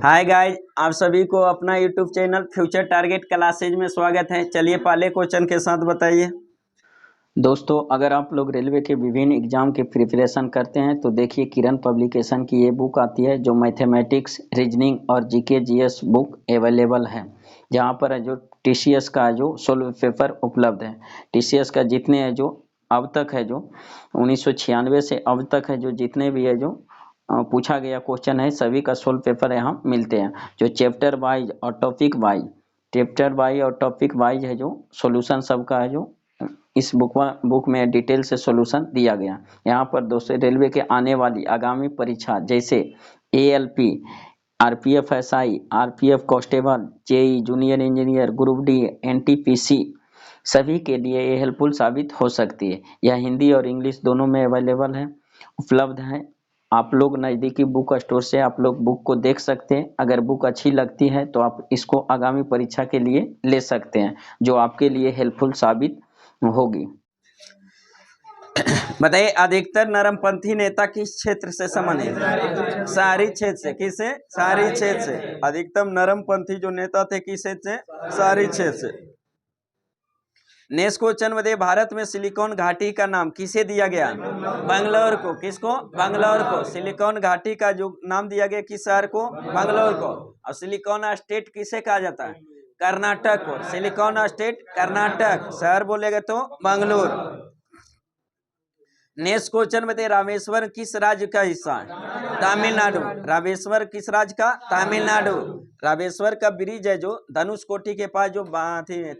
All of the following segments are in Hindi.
हाय गाइज, आप सभी को अपना YouTube channel future target classes में स्वागत है। चलिए पहले क्वेश्चन के साथ बताइए। दोस्तों, अगर आप लोग रेलवे के विभिन्न एग्जाम की प्रिपरेशन करते हैं तो देखिए किरण पब्लिकेशन की ये बुक आती है जो मैथमेटिक्स, रीजनिंग और जीके जीएस बुक अवेलेबल है, जहाँ पर जो टीसीएस का जो सोल्व पेपर उपलब्ध है। टीसीएस का जितने है जो अब तक है जो 1996 से अब तक है जो जितने भी है जो पूछा गया क्वेश्चन है सभी का सोल्व पेपर यहाँ मिलते हैं। जो चैप्टर वाइज और टॉपिक वाइज है जो सॉल्यूशन सबका है जो इस बुक में डिटेल से सॉल्यूशन दिया गया। यहाँ पर दोस्तों रेलवे के आने वाली आगामी परीक्षा जैसे ALP, RPF SI, RPF constable, JE junior engineer, group D, NTPC सभी के लिए ये हेल्पफुल साबित हो सकती है। यह हिंदी और इंग्लिश दोनों में अवेलेबल है, उपलब्ध है। आप लोग नज़दीकी बुक स्टोर से आप लोग बुक को देख सकते हैं। अगर बुक अच्छी लगती है तो आप इसको आगामी परीक्षा के लिए ले सकते हैं, जो आपके लिए हेल्पफुल साबित होगी। बताइए, अधिकतर नरमपंथी नेता किस क्षेत्र से संबंधित है? शहरी क्षेत्र से। किससे? शहरी क्षेत्र से। अधिकतम नरमपंथी जो नेता थे किस क्षेत्र से? शहरी क्षेत्र से। नेक्स्ट क्वेश्चन बताइए, भारत में सिलिकॉन घाटी का नाम किसे दिया गया? बंगलौर को। किसको? बंगलौर को। सिलिकॉन घाटी का जो नाम दिया गया किस शहर को? बंगलौर को। और सिलिकॉन स्टेट किसे कहा जाता है? कर्नाटक को। सिलिकॉन स्टेट कर्नाटक, शहर बोलेगा तो बंगलुरु। नेक्स्ट क्वेश्चन बताइए, रामेश्वर किस राज्य का हिस्सा है? तमिलनाडु। रामेश्वर किस राज्य का? तमिलनाडु। रामेश्वर का ब्रिज है जो धनुष कोटी के पास जो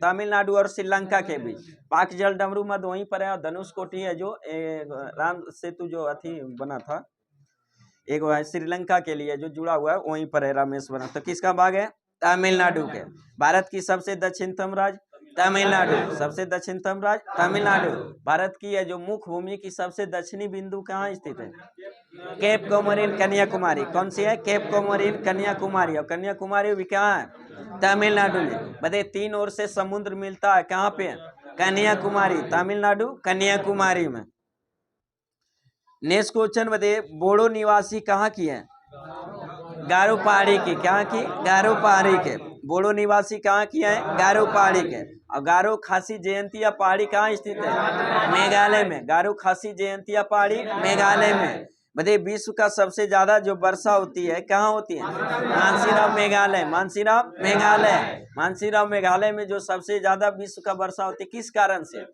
तमिलनाडु और श्रीलंका के बीच, पाक जल डमरू मध्य वहीं पर है। और धनुष कोटी है जो राम सेतु जो बना था एक श्रीलंका के लिए जो जुड़ा हुआ है वहीं पर है रामेश्वरम। तो किसका भाग है? तमिलनाडु के। भारत की सबसे दक्षिणतम राज्य? तमिलनाडु। सबसे दक्षिणतम राज्य तमिलनाडु। भारत की है जो मुख्य भूमि की सबसे दक्षिणी बिंदु कहाँ स्थित है? Cape Comorin, Kanyakumari. कौन सी है? Cape Comorin, Kanyakumari. और कन्याकुमारी भी कहाँ है? तमिलनाडु में। बताइए, 3 ओर से समुद्र मिलता है कहाँ पे? कन्याकुमारी। तमिलनाडु, कन्याकुमारी में। नेक्स्ट क्वेश्चन बताइए, बोडो निवासी कहाँ की है? गारो पहाड़ी की। क्या की? गारो पहाड़ी के। बोडो निवासी कहाँ की है? गारो पहाड़ी के। और गारो खासी जयंतिया पहाड़ी कहाँ स्थित है? मेघालय में। गारो खासी जयंतिया पहाड़ी मेघालय में। बताइए, विश्व का सबसे ज्यादा जो वर्षा होती है कहाँ होती है? मानसीराम, मेघालय। मानसीराम, मेघालय। मानसीराम, मेघालय में जो सबसे ज्यादा विश्व का वर्षा होती है किस कारण से?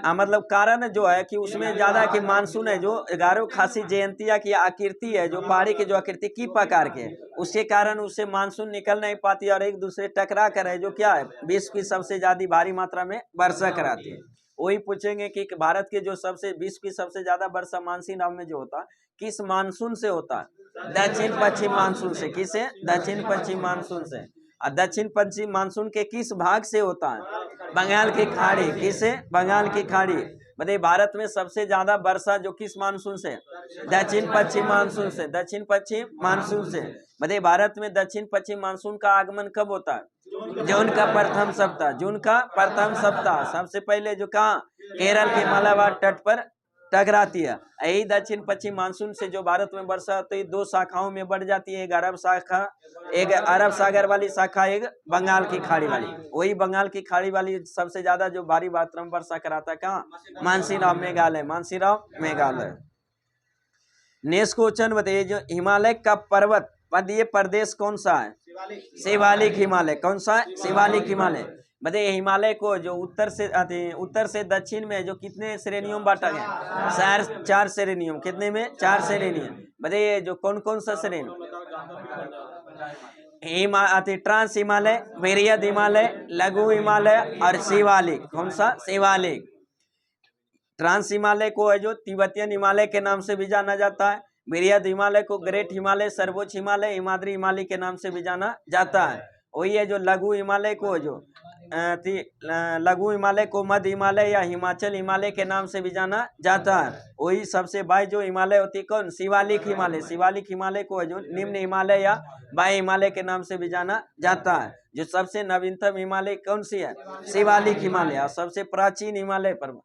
मतलब कारण जो है कि उसमें ज्यादा कि मानसून है जो गारो खासी जयंतिया की आकृति है जो पहाड़ी की जो आकृति की प्रकार के, उसके कारण उससे मानसून निकल नहीं पाती और एक दूसरे टकरा कर है जो क्या है विश्व की सबसे ज्यादा भारी मात्रा में वर्षा कराती है। वही पूछेंगे कि भारत के जो सबसे विश्व की सबसे ज्यादा वर्षा मानसून में जो होता किस मानसून से होता? दक्षिण पश्चिम मानसून से। किसे? दक्षिण पश्चिम मानसून से। और दक्षिण पश्चिम मानसून के किस भाग से होता है? बंगाल की खाड़ी। किसे? बंगाल की खाड़ी। बताइए, भारत में सबसे ज्यादा वर्षा जो किस मानसून से? दक्षिण पश्चिम मानसून से। दक्षिण पश्चिम मानसून से। बताइए, भारत में दक्षिण पश्चिम मानसून का आगमन कब होता है? जून का प्रथम सप्ताह। जून का प्रथम सप्ताह। सबसे पहले जो कहाँ? केरल के मालाबार तट पर टकराती है। यही दक्षिण पश्चिम मानसून से जो भारत में वर्षा होती है 2 शाखाओं में बढ़ जाती है। एक अरब शाखा, एक अरब सागर वाली शाखा, एक बंगाल की खाड़ी वाली। वही बंगाल की खाड़ी वाली सबसे ज्यादा जो भारी मात्रा में वर्षा कराता है कहाँ? मानसीराम, मेघालय। मानसीराम, मेघालय। नेक्स्ट क्वेश्चन बताइए, जो हिमालय का पर्वत मध्य प्रदेश कौन सा है? शिवालिक हिमालय। कौन सा है? शिवालिक हिमालय। बताइए, हिमालय को जो उत्तर से दक्षिण में जो कितने श्रेणियों में बांटा गया? 4 श्रेणियों। कितने में? 4 श्रेणियों। बताइए, जो कौन कौन सा श्रेणी? ट्रांस हिमालय, वृहद हिमालय, लघु हिमालय और शिवालिक। कौन सा? शिवालिक। ट्रांस हिमालय को है जो तिब्बतियन हिमालय के नाम से भी जाना जाता है। वृहद हिमालय को ग्रेट हिमालय, सर्वोच्च हिमालय, हिमाद्री हिमालय के नाम से भी जाना जाता है। वही है जो लघु हिमालय को जो लघु हिमालय को मध्य हिमालय या हिमाचल हिमालय के नाम से भी जाना जाता है। वही सबसे बाई जो हिमालय होती है कौन? शिवालिक हिमालय। शिवालिक हिमालय को है जो निम्न हिमालय या बाई हिमालय के नाम से भी जाना जाता है। जो सबसे नवीनतम हिमालय कौन सी है? शिवालिक हिमालय। और सबसे प्राचीन हिमालय पर्वत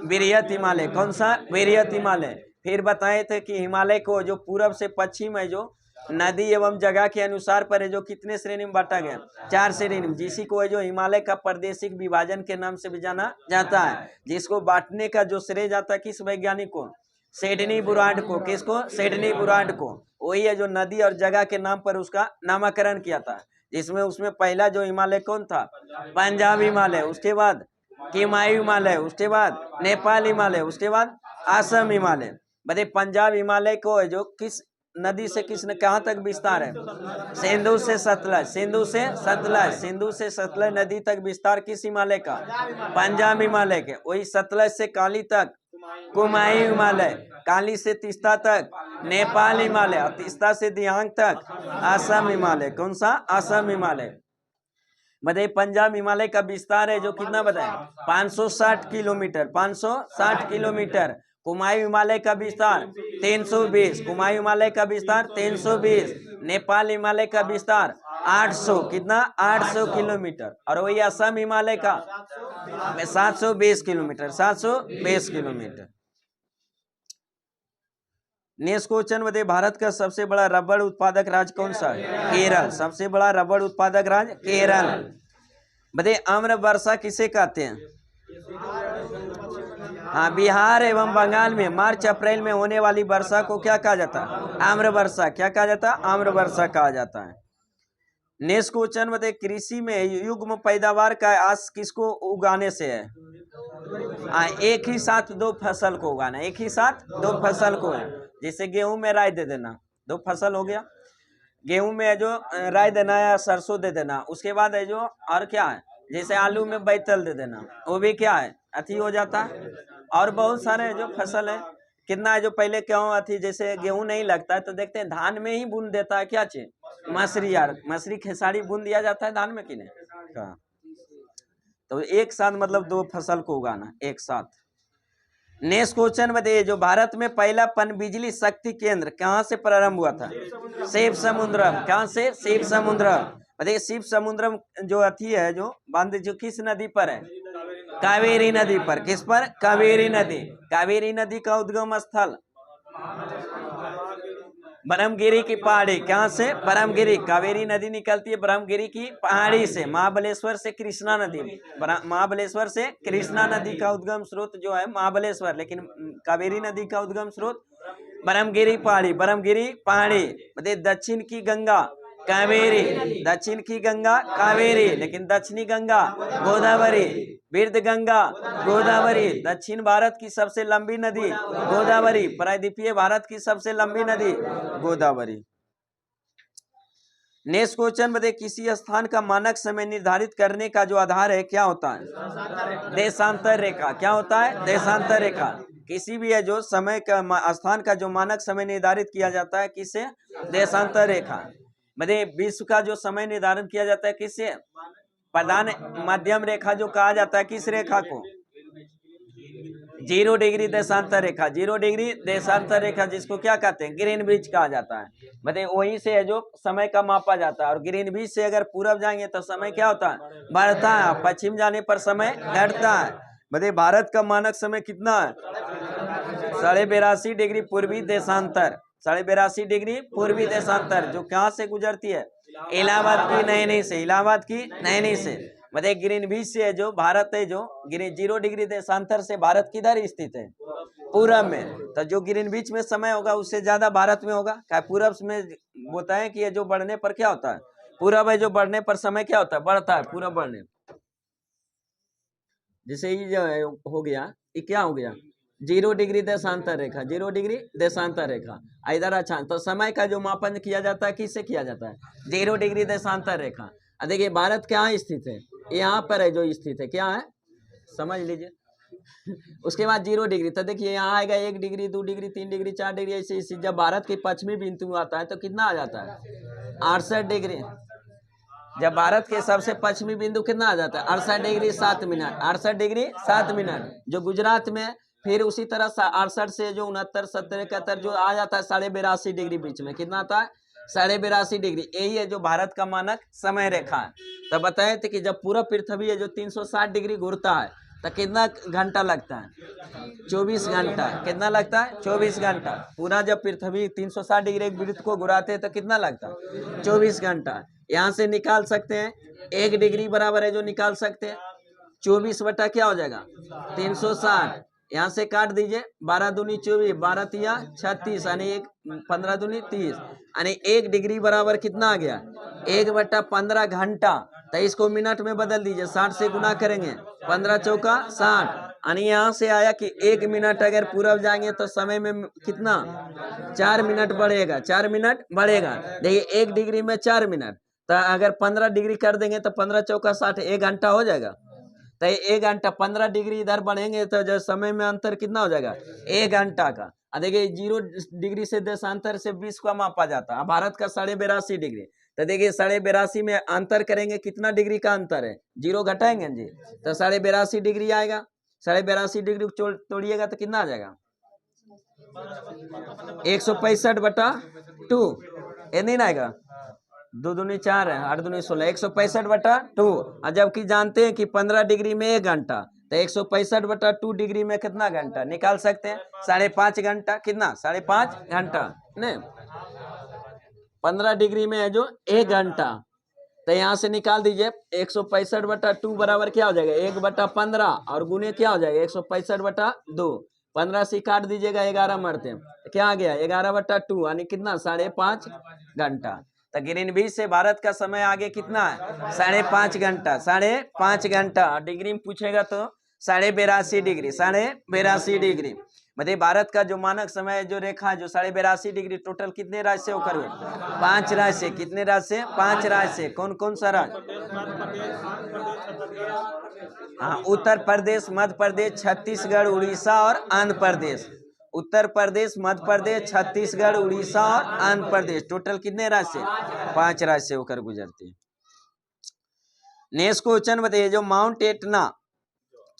वृहद हिमालय। कौन सा? वृहद हिमालय। फिर बताए थे कि हिमालय को जो पूरब से पश्चिम है जो नदी एवं जगह के अनुसार पर है जो कितने श्रेणी में बांटा गया, 4 श्रेणी में, जिसी को है जो हिमालय का प्रादेशिक विभाजन के नाम से भी जाना जाता है। जिसको बांटने का जो श्रेय जाता है किस वैज्ञानिक को, सिडनी बुरांड को। किसको, सिडनी बुरांड को। वही है जो नदी और जगह के नाम पर उसका नामकरण किया था। जिसमें उसमें पहला जो हिमालय कौन था, पंजाब हिमालय, उसके बाद किमायू हिमालय, उसके बाद नेपाल हिमालय, उसके बाद असम हिमालय। बताइए पंजाब हिमालय को है जो किस नदी से किसने कहाँ तक विस्तार है, सिंधु से सतलज, सिंधु से सतलज, सिंधु से सतलज नदी तक विस्तार किस हिमालय का, पंजाब हिमालय के। वही सतलज से काली तक कुमायूं हिमालय, काली से तीस्ता तक नेपाल हिमालय, और तीस्ता से दियांग तक असम हिमालय। कौन सा, असम हिमालय। बताइए पंजाब हिमालय का विस्तार है जो कितना बताए, 560 किलोमीटर, 560 किलोमीटर। कुमायूं हिमालय का विस्तार 320, कुमायूं हिमालय का विस्तार 320। नेपाल हिमालय का विस्तार 800, कितना, 800 किलोमीटर। और वही असम हिमालय का 720 किलोमीटर, 720 किलोमीटर। नेक्स्ट क्वेश्चन बताइए भारत का सबसे बड़ा रबड़ उत्पादक राज्य कौन सा है, केरल। सबसे बड़ा रबड़ उत्पादक राज्य केरल। बताइए आम्र वर्षा किसे कहते हैं, हाँ, बिहार एवं बंगाल में मार्च अप्रैल में होने वाली वर्षा को क्या कहा जाता है, आम्र वर्षा। क्या कहा जाता है, आम्र वर्षा कहा जाता है। नेक्स्ट क्वेश्चन बताइए कृषि में युग्म पैदावार का आस किसको उगाने से है, एक ही साथ 2 फसल को उगाना, एक ही साथ 2 फसल को है। जैसे गेहूं में राई दे देना, 2 फसल हो गया। गेहूं में जो राई देना या सरसों दे देना, उसके बाद है जो और क्या है, जैसे आलू में बैतल दे देना, वो भी क्या है, अथी हो जाता है। और बहुत सारे जो फसल है, कितना है जो पहले क्यों अथी, जैसे गेहूं नहीं लगता है तो देखते हैं धान में ही बुन देता है, क्या चीज, मसरी, यार मसरी खेसारी बुन दिया जाता है धान में कि नहीं। तो एक साथ मतलब 2 फसल को उगाना एक साथ। नेक्स्ट क्वेश्चन बताइए जो भारत में पहला पनबिजली शक्ति केंद्र कहाँ से प्रारंभ हुआ था, शिव समुद्रम। कहाँ से, शिव समुद्रम। बताइए शिव समुद्रम जो अथी है जो बांध जो किस नदी पर है, कावेरी नदी पर। किस पर, कावेरी नदी। कावेरी नदी का उद्गम स्थल ब्रह्मगिरी की पहाड़ी। कहाँ से, ब्रह्मगिरी। कावेरी नदी निकलती है ब्रह्मगिरी की पहाड़ी से, महाबलेश्वर से कृष्णा नदी, महाबलेश्वर से कृष्णा नदी का उद्गम स्रोत जो है महाबलेश्वर, लेकिन कावेरी नदी का उद्गम स्रोत ब्रह्मगिरी पहाड़ी, ब्रह्मगिरी पहाड़ी। बताइए दक्षिण की गंगा कावेरी, दक्षिण की गंगा कावेरी, लेकिन दक्षिणी गंगा गोदावरी, वृद्ध गंगा गोदावरी। दक्षिण भारत की सबसे लंबी नदी गोदावरी, प्रायद्वीपीय भारत की सबसे लंबी नदी गोदावरी। नेक्स्ट क्वेश्चन बताइए किसी स्थान का मानक समय निर्धारित करने का जो आधार है क्या होता है, देशांतर रेखा। क्या होता है, देशांतर रेखा। किसी भी है जो समय का स्थान का जो मानक समय निर्धारित किया जाता है किससे, देशांतर रेखा। मतलब विश्व का जो समय निर्धारण किया जाता है किससे, प्रधान मध्यम रेखा जो कहा जाता है किस रेखा को, 0 डिग्री देशांतर रेखा, 0 डिग्री देशांतर रेखा, जिसको क्या कहते हैं, ग्रीनविच कहा जाता है। बताइए वहीं से है जो समय का मापा जाता है। और ग्रीनविच से अगर पूरब जाएंगे तो समय क्या होता है, बढ़ता है, पश्चिम जाने पर समय घटता है। बताइए भारत का मानक समय कितना है, 82.5 डिग्री पूर्वी देशांतर, 82.5 डिग्री पूर्वी देशांतर, जो कहाँ से गुजरती है, इलाहाबाद की नैनी से, इलाहाबाद की नैनी से। मतलब ग्रीनविच से है जो भारत है जो 0 डिग्री देशांतर से भारत किधर स्थित है, पूरब में। तो जो ग्रीनविच में समय होगा उससे ज्यादा भारत में होगा। क्या पूरब में होता है कि ये जो बढ़ने पर क्या होता है, पूरब है जो बढ़ने पर समय क्या होता है, बढ़ता है, पूरब बढ़ने। जैसे ये जो हो गया, ये क्या हो गया, 0 डिग्री देशांतर रेखा, 0 डिग्री देशांतर रेखा। इधर अच्छा, तो समय का जो मापन किया जाता है किससे किया जाता है, 0 डिग्री देशांतर रेखा। देखिए भारत कहाँ स्थित है, यहाँ पर है जो स्थित है, क्या है समझ लीजिए। उसके बाद 0 डिग्री, तो देखिए यहाँ आएगा 1 डिग्री, 2 डिग्री, 3 डिग्री, 4 डिग्री, ऐसे जब भारत के पश्चिमी बिंदु आता है तो कितना आ जाता है, 68 डिग्री। जब भारत के सबसे पश्चिमी बिंदु कितना आ जाता है, 68 डिग्री 7 मिनट, 68 डिग्री 7 मिनट। जो गुजरात में फिर उसी तरह 68 से जो 69, 70, 71 जो आ जाता है 82.5 डिग्री बीच में, कितना आता है, 82.5 डिग्री। यही है जो भारत का मानक समय रेखा है। तो बताए थे कि जब पूरा पृथ्वी है जो 360 डिग्री घूरता है तो कितना घंटा लगता है? 24 घंटा। कितना लगता है? 24 घंटा। पूरा जब पृथ्वी 360 डिग्री वृत्त को घुराते हैं तो कितना लगता है? 24 घंटा। यहाँ से निकाल सकते हैं 1 डिग्री बराबर है जो निकाल सकते हैं 24 बटा क्या हो जाएगा 360। यहाँ से काट दीजिए 12 दूनी 24, 12 तिया 36 यानी 15 दूनी 30 यानी 1 डिग्री बराबर कितना आ गया 1/15 घंटा। तो इसको मिनट में बदल दीजिए 60 से गुना करेंगे 15 चौका 60 यानी यहाँ से आया कि 1 मिनट अगर पूरब जाएंगे तो समय में कितना 4 मिनट बढ़ेगा 4 मिनट बढ़ेगा। देखिए 1 डिग्री में 4 मिनट तो अगर 15 डिग्री कर देंगे तो 15 चौका 60 1 घंटा हो जाएगा। तो 1 घंटा 15 डिग्री इधर बढ़ेंगे तो जो समय में अंतर कितना हो जाएगा 1 घंटा का। देखिए 0 डिग्री से देशांतर से 20 का मापा जाता है। भारत का 82.5 डिग्री तो देखिए 82.5 में अंतर करेंगे कितना डिग्री का अंतर है 0 घटाएंगे जी तो 82.5 डिग्री आएगा। 82.5 डिग्री तोड़िएगा तो कितना आ जाएगा 165/2 ये नहीं आएगा 2 दूनी 4 है 8 दूनी 16 165/2 और जबकि जानते हैं कि 15 डिग्री में 1 घंटा तो 165/2 डिग्री में कितना घंटा निकाल सकते हैं 5.5 घंटा। कितना 5.5 घंटा नहीं 15 डिग्री में है जो 1 घंटा तो यहाँ से निकाल दीजिए 165/2 बराबर क्या हो जाएगा 1/15 और गुने क्या हो जाएगा 165/2 15 से काट दीजिएगा 11 मरते क्या आ गया 11/2 यानी कितना 5.5 घंटा। तो ग्रीनविच से भारत का समय आगे कितना है 5.5 घंटा 5.5 घंटा। डिग्री में पूछेगा तो 82.5 डिग्री 82.5 डिग्री मतलब भारत का जो मानक समय जो रेखा है जो 82.5 डिग्री टोटल कितने राज्य से होकर 5 राज्य से। कितने राज्य से 5 राज्य से। कौन कौन सा राज्य हाँ उत्तर प्रदेश मध्य प्रदेश छत्तीसगढ़ उड़ीसा और आंध्र प्रदेश। उत्तर प्रदेश मध्य प्रदेश छत्तीसगढ़ उड़ीसा और आंध्र प्रदेश टोटल कितने राज्य से 5 राज्य से होकर गुजरती है। नेक्स्ट क्वेश्चन बताइए जो माउंट एटना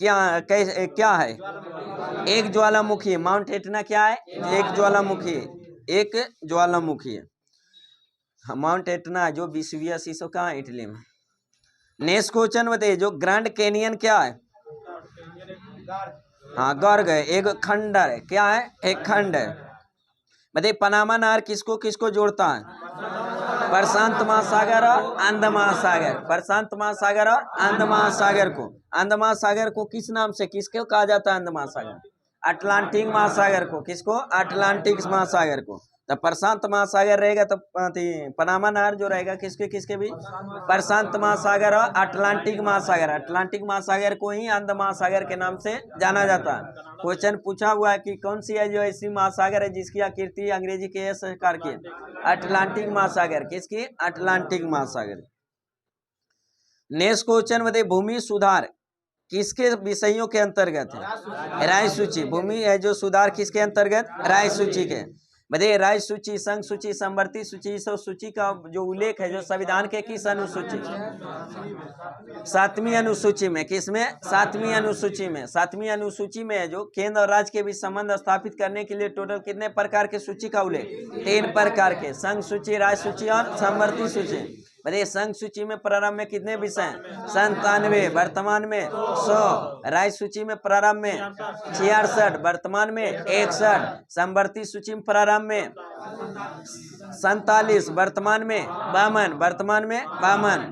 क्या है एक ज्वालामुखी है। माउंट एटना क्या है एक ज्वालामुखी एक ज्वालामुखी है। माउंट एटना जो विश्वीय शीशो कहाँ है इटली में। नेक्स्ट क्वेश्चन बताइए जो ग्रैंड कैनियन क्या है हाँ गर्ग है एक खंडर है। क्या है एक खंड है। बताइए पनामा नहर किसको किसको जोड़ता है प्रशांत महासागर और अंध महासागर। प्रशांत महासागर और अंध महासागर को अंध महासागर को किस नाम से किसको कहा जाता है अंध महासागर अटलांटिक महासागर को। किसको अटलांटिक महासागर को। तो प्रशांत महासागर रहेगा तो पनामा नहर जो रहेगा किसके किसके भी प्रशांत महासागर और अटलांटिक महासागर। अटलांटिक महासागर को ही अंध महासागर के नाम से जाना जाता है। क्वेश्चन पूछा हुआ है कि कौन सी है जो ऐसी महासागर है जिसकी आकृति अंग्रेजी के एस आकार की अटलांटिक महासागर। किसकी अटलांटिक महासागर। नेक्स्ट क्वेश्चन बताइए भूमि सुधार किसके विषयों के अंतर्गत है राय सूची। भूमि है जो सुधार किसके अंतर्गत राय सूची के। बताइए राय सूची संघ सूची समवर्ती सूची सब सूची का जो उल्लेख है जो संविधान के किस अनुसूची 7वीं अनुसूची में। किसमें 7वीं अनुसूची में। 7वीं अनुसूची में है जो केंद्र और राज्य के बीच संबंध स्थापित करने के लिए टोटल कितने प्रकार के सूची का उल्लेख 3 प्रकार के संघ सूची राय सूची और समवर्ती सूची। बताइए संघ सूची में प्रारंभ में कितने विषय 97 वर्तमान में 100 राय सूची में प्रारंभ में 66 वर्तमान में 61 समवर्ती सूची में प्रारंभ में 47 वर्तमान में 52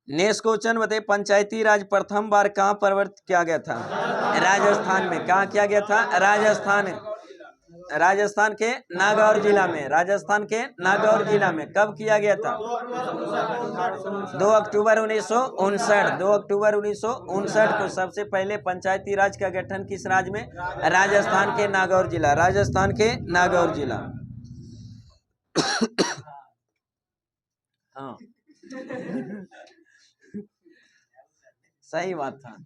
नेक्स्ट क्वेश्चन बताइए पंचायती राज प्रथम बार कहाँ परिवर्तित किया गया था राजस्थान में। कहाँ किया गया था राजस्थान के नागौर जिला में। राजस्थान के नागौर जिला में कब किया गया था 2 अक्टूबर 1959। 2 अक्टूबर 1959 को सबसे पहले पंचायती राज का गठन किस राज्य में राजस्थान के नागौर जिला। राजस्थान के नागौर जिला हाँ सही बात था।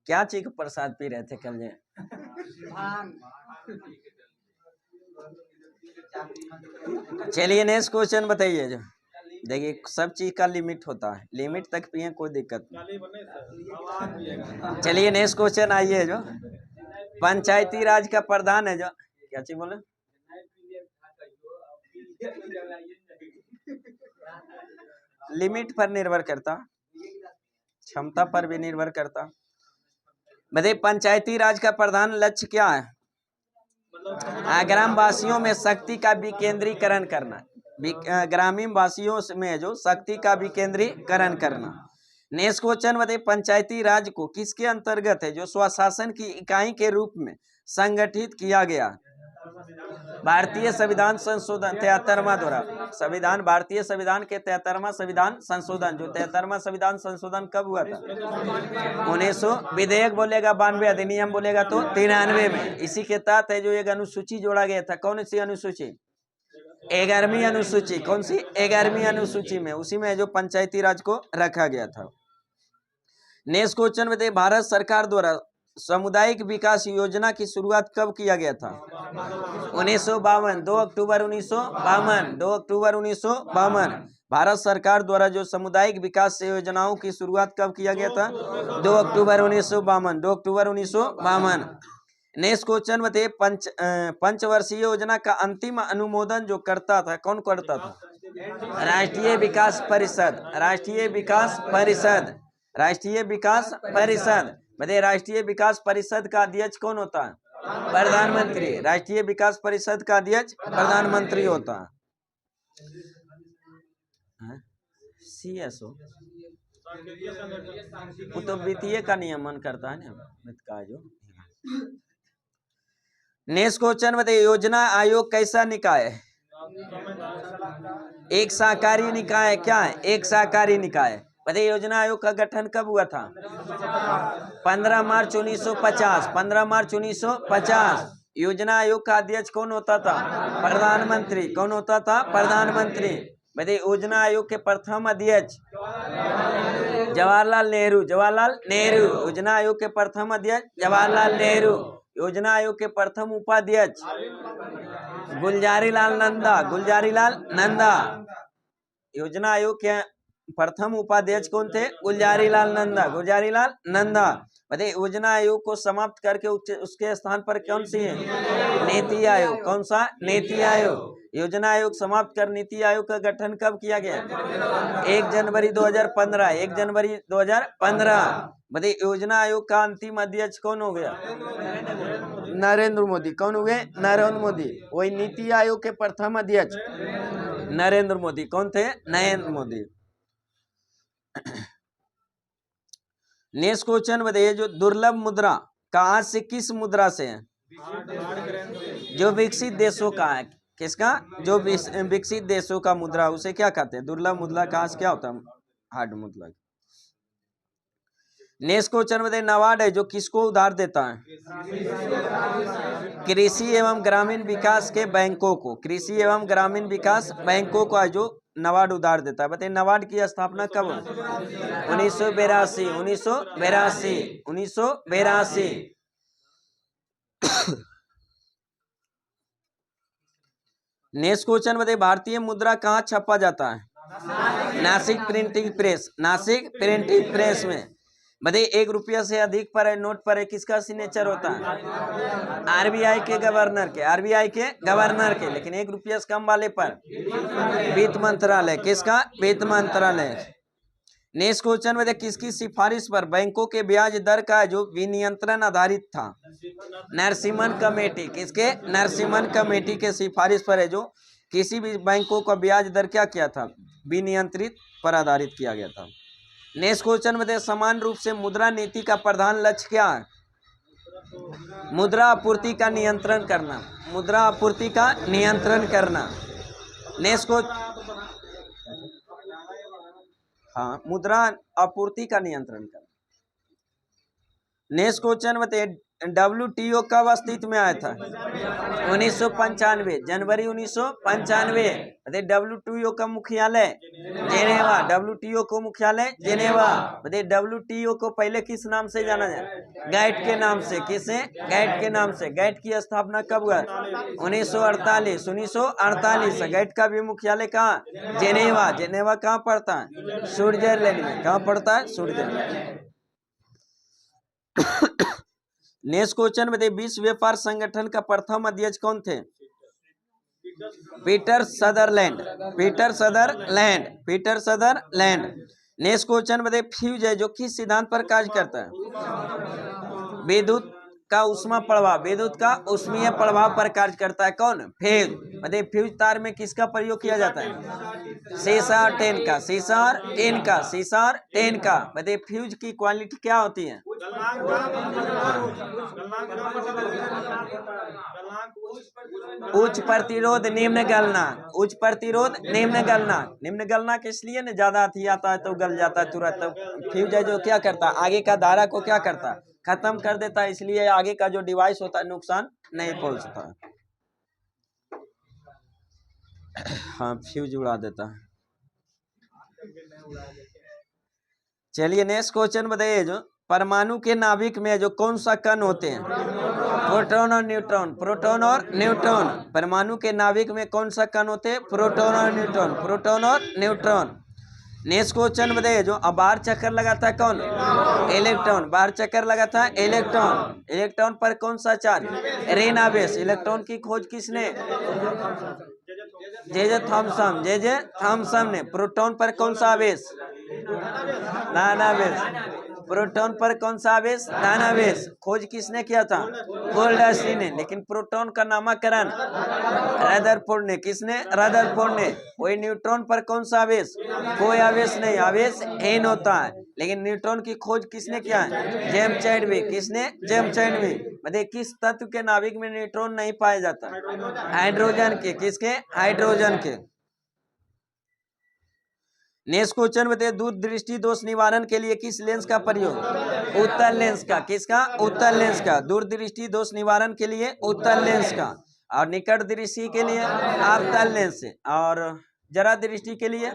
क्या चीज का प्रसाद पी रहे थे कल चलिए नेक्स्ट क्वेश्चन बताइए जो देखिए सब चीज का लिमिट होता है लिमिट तक पिए कोई दिक्कत नहीं। चलिए नेक्स्ट क्वेश्चन आइए जो पंचायती राज का प्रधान है जो क्या चीज बोले लिमिट पर निर्भर करता, क्षमता पर भी निर्भर करता। बताइए पंचायती राज का प्रधान लक्ष्य क्या है? ग्राम वासियों में शक्ति का विकेंद्रीकरण करना, ग्रामीण वासियों में जो शक्ति का विकेंद्रीकरण करना। नेक्स्ट क्वेश्चन बताइए पंचायती राज को किसके अंतर्गत है जो स्वशासन की इकाई के रूप में संगठित किया गया? भारतीय संविधान संशोधन 73वां द्वारा संविधान, भारतीय संविधान के 73वां संविधान संशोधन, जो 73वां संविधान संशोधन कब हुआ था? 1900, विधेयक बोलेगा 92, अधिनियम बोलेगा तो 93 में। इसी के तहत है जो एक अनुसूची जोड़ा गया था। कौन सी अनुसूची? 11वीं अनुसूची। कौन सी? 11वीं अनुसूची में, उसी में जो पंचायती राज को रखा गया था। नेक्स्ट क्वेश्चन बताइए भारत सरकार द्वारा सामुदायिक विकास योजना की शुरुआत कब किया गया था? 1952, 2 अक्टूबर 1952, 2 अक्टूबर 1952। भारत सरकार द्वारा जो सामुदायिक विकास योजनाओं की शुरुआत कब किया गया था? 2 अक्टूबर 1952, 2 अक्टूबर 1952। नेक्स्ट क्वेश्चन बताइए पंचवर्षीय योजना का अंतिम अनुमोदन जो करता था, कौन करता था? राष्ट्रीय विकास परिषद, राष्ट्रीय विकास परिषद, राष्ट्रीय विकास परिषद। बताइए राष्ट्रीय विकास परिषद का अध्यक्ष कौन होता है? प्रधानमंत्री। राष्ट्रीय विकास परिषद का अध्यक्ष प्रधानमंत्री होता है। CSO वो तो वित्तीय का नियमन करता है ना, वित्त का जो। नेक्स्ट क्वेश्चन बताइए योजना आयोग कैसा निकाय है? एक सहकारी निकाय। क्या है? एक सहकारी निकाय। बताइए योजना आयोग का गठन कब हुआ था? 15 मार्च 1950, 15 मार्च 1950। योजना आयोग का अध्यक्ष कौन होता था? प्रधानमंत्री। कौन होता था? प्रधानमंत्री। बताइए योजना आयोग के प्रथम अध्यक्ष जवाहरलाल नेहरू, जवाहरलाल नेहरू। योजना आयोग के प्रथम अध्यक्ष जवाहरलाल नेहरू। योजना आयोग के प्रथम उपाध्यक्ष गुलजारीलाल नंदा, गुलजारीलाल नंदा। योजना आयोग के प्रथम उपाध्यक्ष कौन थे? गुलजारीलाल नंदा, गुलजारीलाल नंदा। बताइए योजना आयोग को समाप्त करके उसके स्थान पर कौन सी है? नीति आयोग। कौन सा? नीति आयोग। योजना आयोग समाप्त कर नीति आयोग का गठन कब किया गया? 1 जनवरी 2015, 1 जनवरी 2015। बताइए योजना आयोग का अंतिम अध्यक्ष कौन हो गया? नरेंद्र मोदी। कौन हो गए? नरेंद्र मोदी। वही नीति आयोग के प्रथम अध्यक्ष नरेंद्र मोदी। कौन थे? नरेंद्र मोदी। नेक्स्ट क्वेश्चन बताइए जो दुर्लभ मुद्रा का आज से किस मुद्रा से है? जो विकसित देशों का है। किसका? जो विकसित देशों का मुद्रा, उसे क्या कहते हैं? दुर्लभ मुद्रा का आज क्या होता है? हार्ड मुद्रा। नेक्स्ट क्वेश्चन बताइए नाबार्ड है जो किसको उधार देता है? कृषि एवं ग्रामीण विकास के बैंकों को, कृषि एवं ग्रामीण विकास बैंकों को जो नाबार्ड उधार देता है। बताइए नाबार्ड की स्थापना कब? 1982, 1982, 1982। नेक्स्ट क्वेश्चन बताइए भारतीय मुद्रा कहाँ छपा जाता है? Nashik printing press, Nashik printing press में। बताइए 1 रुपया से अधिक पर है नोट पर है किसका सिग्नेचर होता है? RBI के गवर्नर के, RBI के गवर्नर के। लेकिन 1 रुपया से कम वाले पर वित्त मंत्रालय। किसका? वित्त मंत्रालय। नेक्स्ट क्वेश्चन में किसकी सिफारिश पर बैंकों के ब्याज दर का जो विनियंत्रण आधारित था? नरसिम्हन कमेटी। किसके? नरसिम्हन कमेटी के सिफारिश पर है जो किसी भी बैंकों का ब्याज दर क्या किया था? विनियंत्रित पर आधारित किया गया था। नेक्स्ट क्वेश्चन में समान रूप से मुद्रा नीति का प्रधान लक्ष्य क्या है? मुद्रा आपूर्ति का नियंत्रण करना, मुद्रा आपूर्ति का नियंत्रण करना। नेक्स्ट हाँ, मुद्रा आपूर्ति का नियंत्रण करना। नेक्स्ट क्वेश्चन बताइए WTO कब अस्तित्व में आया था? 1995, जनवरी 1995। बताइए WTO का मुख्यालय जेनेवा, WTO को मुख्यालय जेनेवा। बताइए WTO को पहले किस नाम से जाना जाए? गैट के नाम से। किसे? गैट के नाम से। गैट की स्थापना कब हुआ? 1948, 1948। गैट का भी मुख्यालय कहाँ? जेनेवा। जेनेवा कहाँ पड़ता है? स्विट्जरलैंड में। कहाँ पड़ता है? स्विट्जरलैंड। नेक्स्ट क्वेश्चन बताइए विश्व व्यापार संगठन का प्रथम अध्यक्ष कौन थे? Peter Sutherland, Peter Sutherland, Peter Sutherland. Next question बताइए, फ्यूज है जो किस सिद्धांत पर कार्य करता है? विद्युत का उष्मा प्रभाव, विद्युत का उष्मीय प्रभाव पर कार्य करता है। कौन? फ्यूज। बताइए फ्यूज तार में किसका प्रयोग किया जाता है? सीसा और टेन का, सीसा और टेन का, सीसा और टेन का। बताइए फ्यूज की क्वालिटी क्या होती है? उच्च प्रतिरोध निम्न गलनांक, उच्च प्रतिरोध निम्न गलनांक। निम्न गलनांक इसलिए न ज्यादा अति आता है तो गल जाता है तुरंत। तो फ्यूज है जो क्या करता है? आगे का धारा को क्या करता है? खत्म कर देता है, इसलिए आगे का जो डिवाइस होता है नुकसान नहीं पहुंचता है। हाँ, फ्यूज उड़ा देता है। चलिए नेक्स्ट क्वेश्चन बताइए, जो परमाणु के नाभिक में जो कौन सा कण होते हैं? प्रोटॉन और न्यूट्रॉन, प्रोटॉन और न्यूट्रॉन। परमाणु के नाभिक में कौन सा कण होते हैं? प्रोटॉन और न्यूट्रॉन, प्रोटॉन और न्यूट्रॉन। नेक्स्ट क्वेश्चन बताइए, जो बाहर चक्कर लगाता है कौन? इलेक्ट्रॉन। बाहर चक्कर लगाता है इलेक्ट्रॉन। इलेक्ट्रॉन पर कौन सा चार्ज? ऋण आवेश। इलेक्ट्रॉन की खोज किसने? जे थॉमसन, जे थॉमसन ने। प्रोटॉन पर कौन सा आवेश? धनावेश। प्रोटॉन पर कौन सा आवेश? धनावेश। खोज किसने किया था? गोल्डस्टी ने। लेकिन प्रोटॉन का नामकरण रदरफोर्ड ने। किसने? रदरफोर्ड ने। वही न्यूट्रॉन पर कौन सा आवेश? कोई आवेश नहीं, आवेश हीन होता है। लेकिन न्यूट्रॉन की खोज किसने किया है? James Chadwick. किसने? James Chadwick. बताइए किस तत्व के नाभिक में न्यूट्रॉन नहीं पाया जाता? हाइड्रोजन के। किसके? हाइड्रोजन के। नेक्स्ट क्वेश्चन बताइए, दूरदृष्टि दोष निवारण के लिए किस लेंस का प्रयोग? उत्तल लेंस का। किसका? उत्तल लेंस का। दूरदृष्टि दोष निवारण के लिए उत्तल लेंस का। और निकट दृष्टि के लिए अवतल लेंस। और जरा दृष्टि के लिए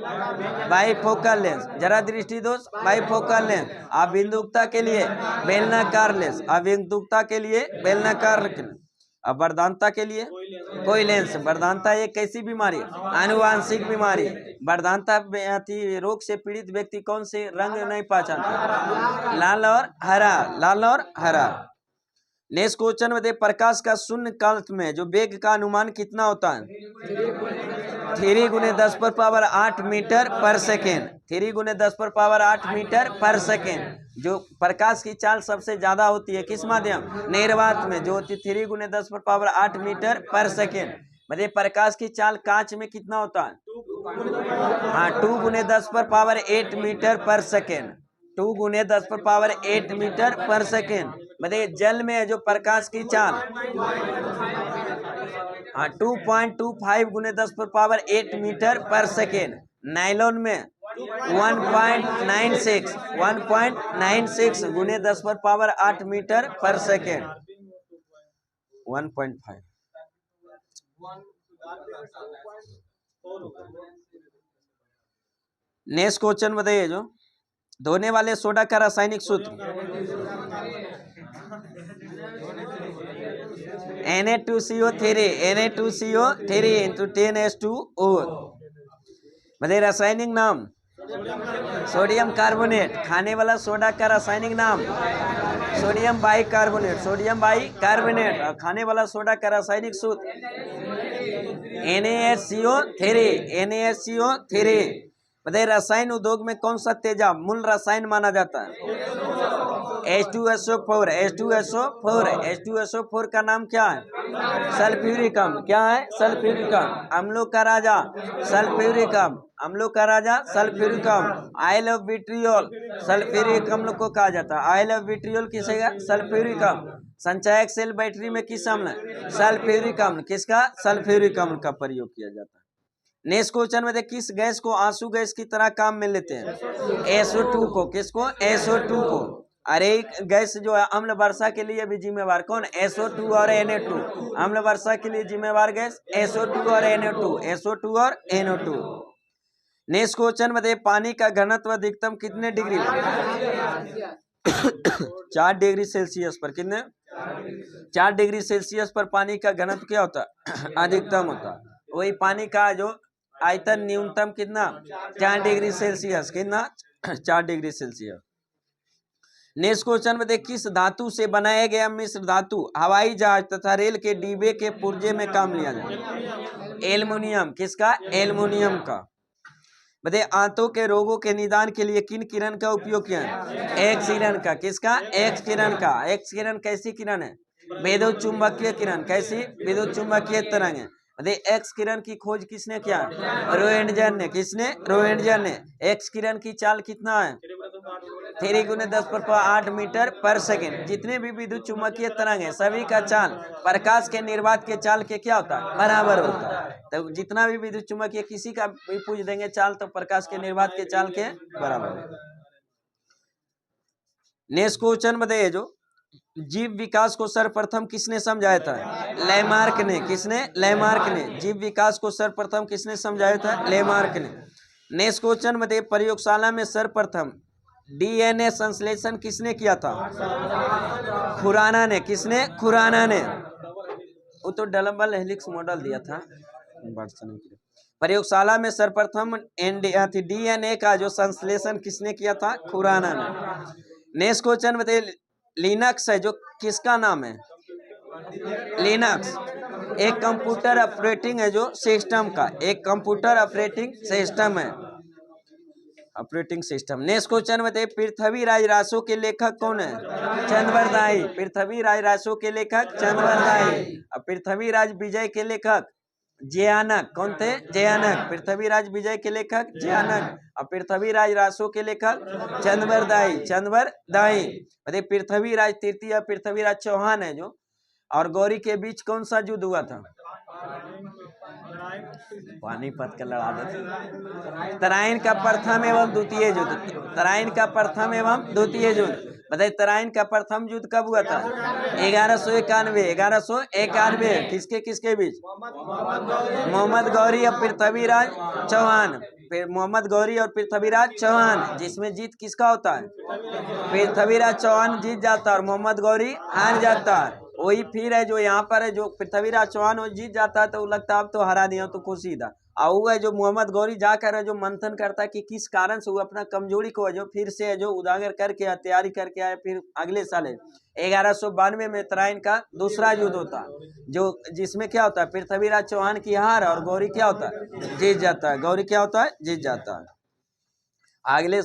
बाइफोकल लेंस। जरा दृष्टि दोष बाइफोकल लेंस। अबिंदुकता के लिए बेलनाकार लेंस। अबिंदुकता के लिए बेलनाकार लेंस। अब वर्धानता के लिए कोई लेंस। वर्धानता एक कैसी बीमारी? आनुवांशिक बीमारी। वर्धानता रोग से पीड़ित व्यक्ति कौन से रंग नहीं पहचानता? लाल और हरा, लाल और हरा। नेक्स्ट क्वेश्चन में प्रकाश का शून्य काल में जो वेग का अनुमान कितना होता है? 3 × 10⁸ मीटर पर सेकेंड। 3 × 10⁸ मीटर पर सेकेंड। जो प्रकाश की चाल सबसे ज्यादा होती है किस माध्यम? निर्वात में, जो होती है 3 × 10⁸ मीटर पर सेकेंड। मतलब प्रकाश की चाल कांच में कितना होता है? हाँ, 2 × 10⁸ मीटर पर सेकेंड। 2 × 10⁸ मीटर पर सेकेंड। मतलब जल में जो प्रकाश की चाल 2.25 × 10⁸ मीटर पर सेकेंड। नाइलॉन में 1.96 × 10⁸ मीटर पर सेकेंड। 1.5। नेक्स्ट क्वेश्चन बताइए, जो धोने वाले सोडा का रासायनिक सूत्र Na2CO3, Na2CO3 × 10H2O। बताइए रासायनिक नाम? Sodium carbonate. खाने वाला सोडा का रासायनिक नाम? Sodium bicarbonate, sodium bicarbonate. और खाने वाला सोडा का रासायनिक सूत्र NaHCO3, NaHCO3। बताइए रसायन उद्योग में कौन सा तेजाब मूल रसायन माना जाता है? H2SO4, H2SO4। H2SO4 का नाम क्या है? सल्फ्यूरिक अम्ल। क्या है? सल्फ्यूरिक अम्ल। अम्लों का राजा सल्फ्यूरिक अम्ल, अम्लों का राजा सल्फ्यूरिक अम्ल। आयल ऑफ विट्रियोल सल्फ्यूरिक अम्ल को कहा जाता है। आयल ऑफ विट्रियोल किसेगा? सल्फ्यूरिक अम्ल। संचायक सेल बैटरी में किस अम्ल? सल्फ्यूरिक अम्ल। किसका? सल्फ्यूरिक अम्ल का प्रयोग किया जाता है। नेक्स्ट क्वेश्चन में किस गैस को आंसू गैस की तरह काम में लेते हैं? SO2 को। किसको? SO2 को। अरे गैस जो है अम्ल वर्षा के लिए भी जिम्मेवार कौन? SO2 और Na2। अम्ल वर्षा के लिए जिम्मेवार गैस SO2 और NO2, SO2 और NO2। नेक्स्ट क्वेश्चन में पानी का घनत्व अधिकतम कितने डिग्री? 4 डिग्री सेल्सियस पर। कितने? 4 डिग्री सेल्सियस पर पानी का घनत्व क्या होता है? अधिकतम होता है। वही पानी का जो आयतन न्यूनतम कितना? 4 डिग्री सेल्सियस। कितना? 4 डिग्री सेल्सियस। नेक्स्ट क्वेश्चन में देखिए, किस धातु से बनाया गया मिश्र धातु हवाई जहाज तथा रेल के डिब्बे के पुर्जे में काम लिया जाए? एल्युमिनियम। किसका? एल्युमिनियम का। बताइए, आंतों के रोगों के निदान के लिए किन किरण का उपयोग किया है? एक्स किरण का। किसका? एक्स किरण का। एक्स किरण कैसी किरण है? विद्युत चुंबकीय किरण। कैसी? विद्युत चुंबकीय तरंग है। बताइए, एक्स किरण की खोज किसने किया? रोएंटगन ने। किसने? रोएंटगन ने। एक्स किरण की चाल कितना है? 3×10⁸ मीटर पर सेकेंड। जितने भी विद्युत चुंबकीय तरंग है सभी का चाल प्रकाश के निर्वात के चाल के क्या होता है? बराबर होता है। तो जितना भी विद्युत चुंबकीय किसी का भी पूछ देंगे चाल, तो प्रकाश के निर्वात के चाल के बराबर है। नेक्स्ट क्वेश्चन बताइए, जो जीव विकास को सर्वप्रथम किसने समझाया था? लेमार्क ने। किसने? लेमार्क ने। जीव विकास को सर्वप्रथम किसने समझाया था? लेमार्क ने। नेक्स्ट क्वेश्चन बताइए, प्रयोगशाला में सर्वप्रथम डीएनए संश्लेषण किसने किया था? खुराना ने। किसने? खुराना ने। वो तो डबल हेलिक्स मॉडल दिया था। प्रयोगशाला में सर्वप्रथम डीएनए का जो संश्लेषण किसने किया था? खुराना ने। नेक्स्ट क्वेश्चन बताइए, लिनक्स है जो किसका नाम है? लिनक्स एक कंप्यूटर ऑपरेटिंग है जो सिस्टम का, एक कंप्यूटर ऑपरेटिंग सिस्टम है, ऑपरेटिंग सिस्टम। नेक्स्ट क्वेश्चन बताइए, पृथ्वीराज रासो के लेखक कौन है? चंद्रवरदाई। पृथ्वीराज रासो के लेखक चंद्रवरदाई। और पृथ्वीराज विजय के लेखक जयानक। कौन थे? जयानक। पृथ्वीराज विजय के लेखक जयानक और पृथ्वीराज रासो के लेखक चंद्रवरदाई। चंद्रवरदाई। बताइए, पृथ्वीराज तृतीय और पृथ्वीराज चौहान है जो, और गौरी के बीच कौन सा युद्ध हुआ था? पानीपत का लड़ा दो। तराइन का प्रथम एवं द्वितीय युद्ध। तराइन का प्रथम एवं द्वितीय युद्ध। बताइए, तराइन का प्रथम युद्ध कब हुआ था? 1191। 1191 किसके किसके बीच? मोहम्मद गौरी और पृथ्वीराज चौहान। मोहम्मद गौरी और पृथ्वीराज चौहान, जिसमें जीत किसका होता है? पृथ्वीराज चौहान जीत जाता है और मोहम्मद गौरी हार जाता है। वही फिर है जो यहाँ पर है, जो पृथ्वीराज चौहान वो जीत जाता है तो लगता है अब तो हरा दिया तो खुशी था। और वो है जो मोहम्मद गौरी जाकर है जो मंथन करता है कि किस कारण से वो अपना कमजोरी को है जो फिर से है जो उजागर करके तैयारी करके आए। फिर अगले साल 1192 में तराइन का दूसरा युद्ध होता है, जो जिसमें क्या होता है? पृथ्वीराज चौहान की हार और गौरी क्या होता है? जीत जाता है। गौरी क्या होता है? जीत जाता है। अगले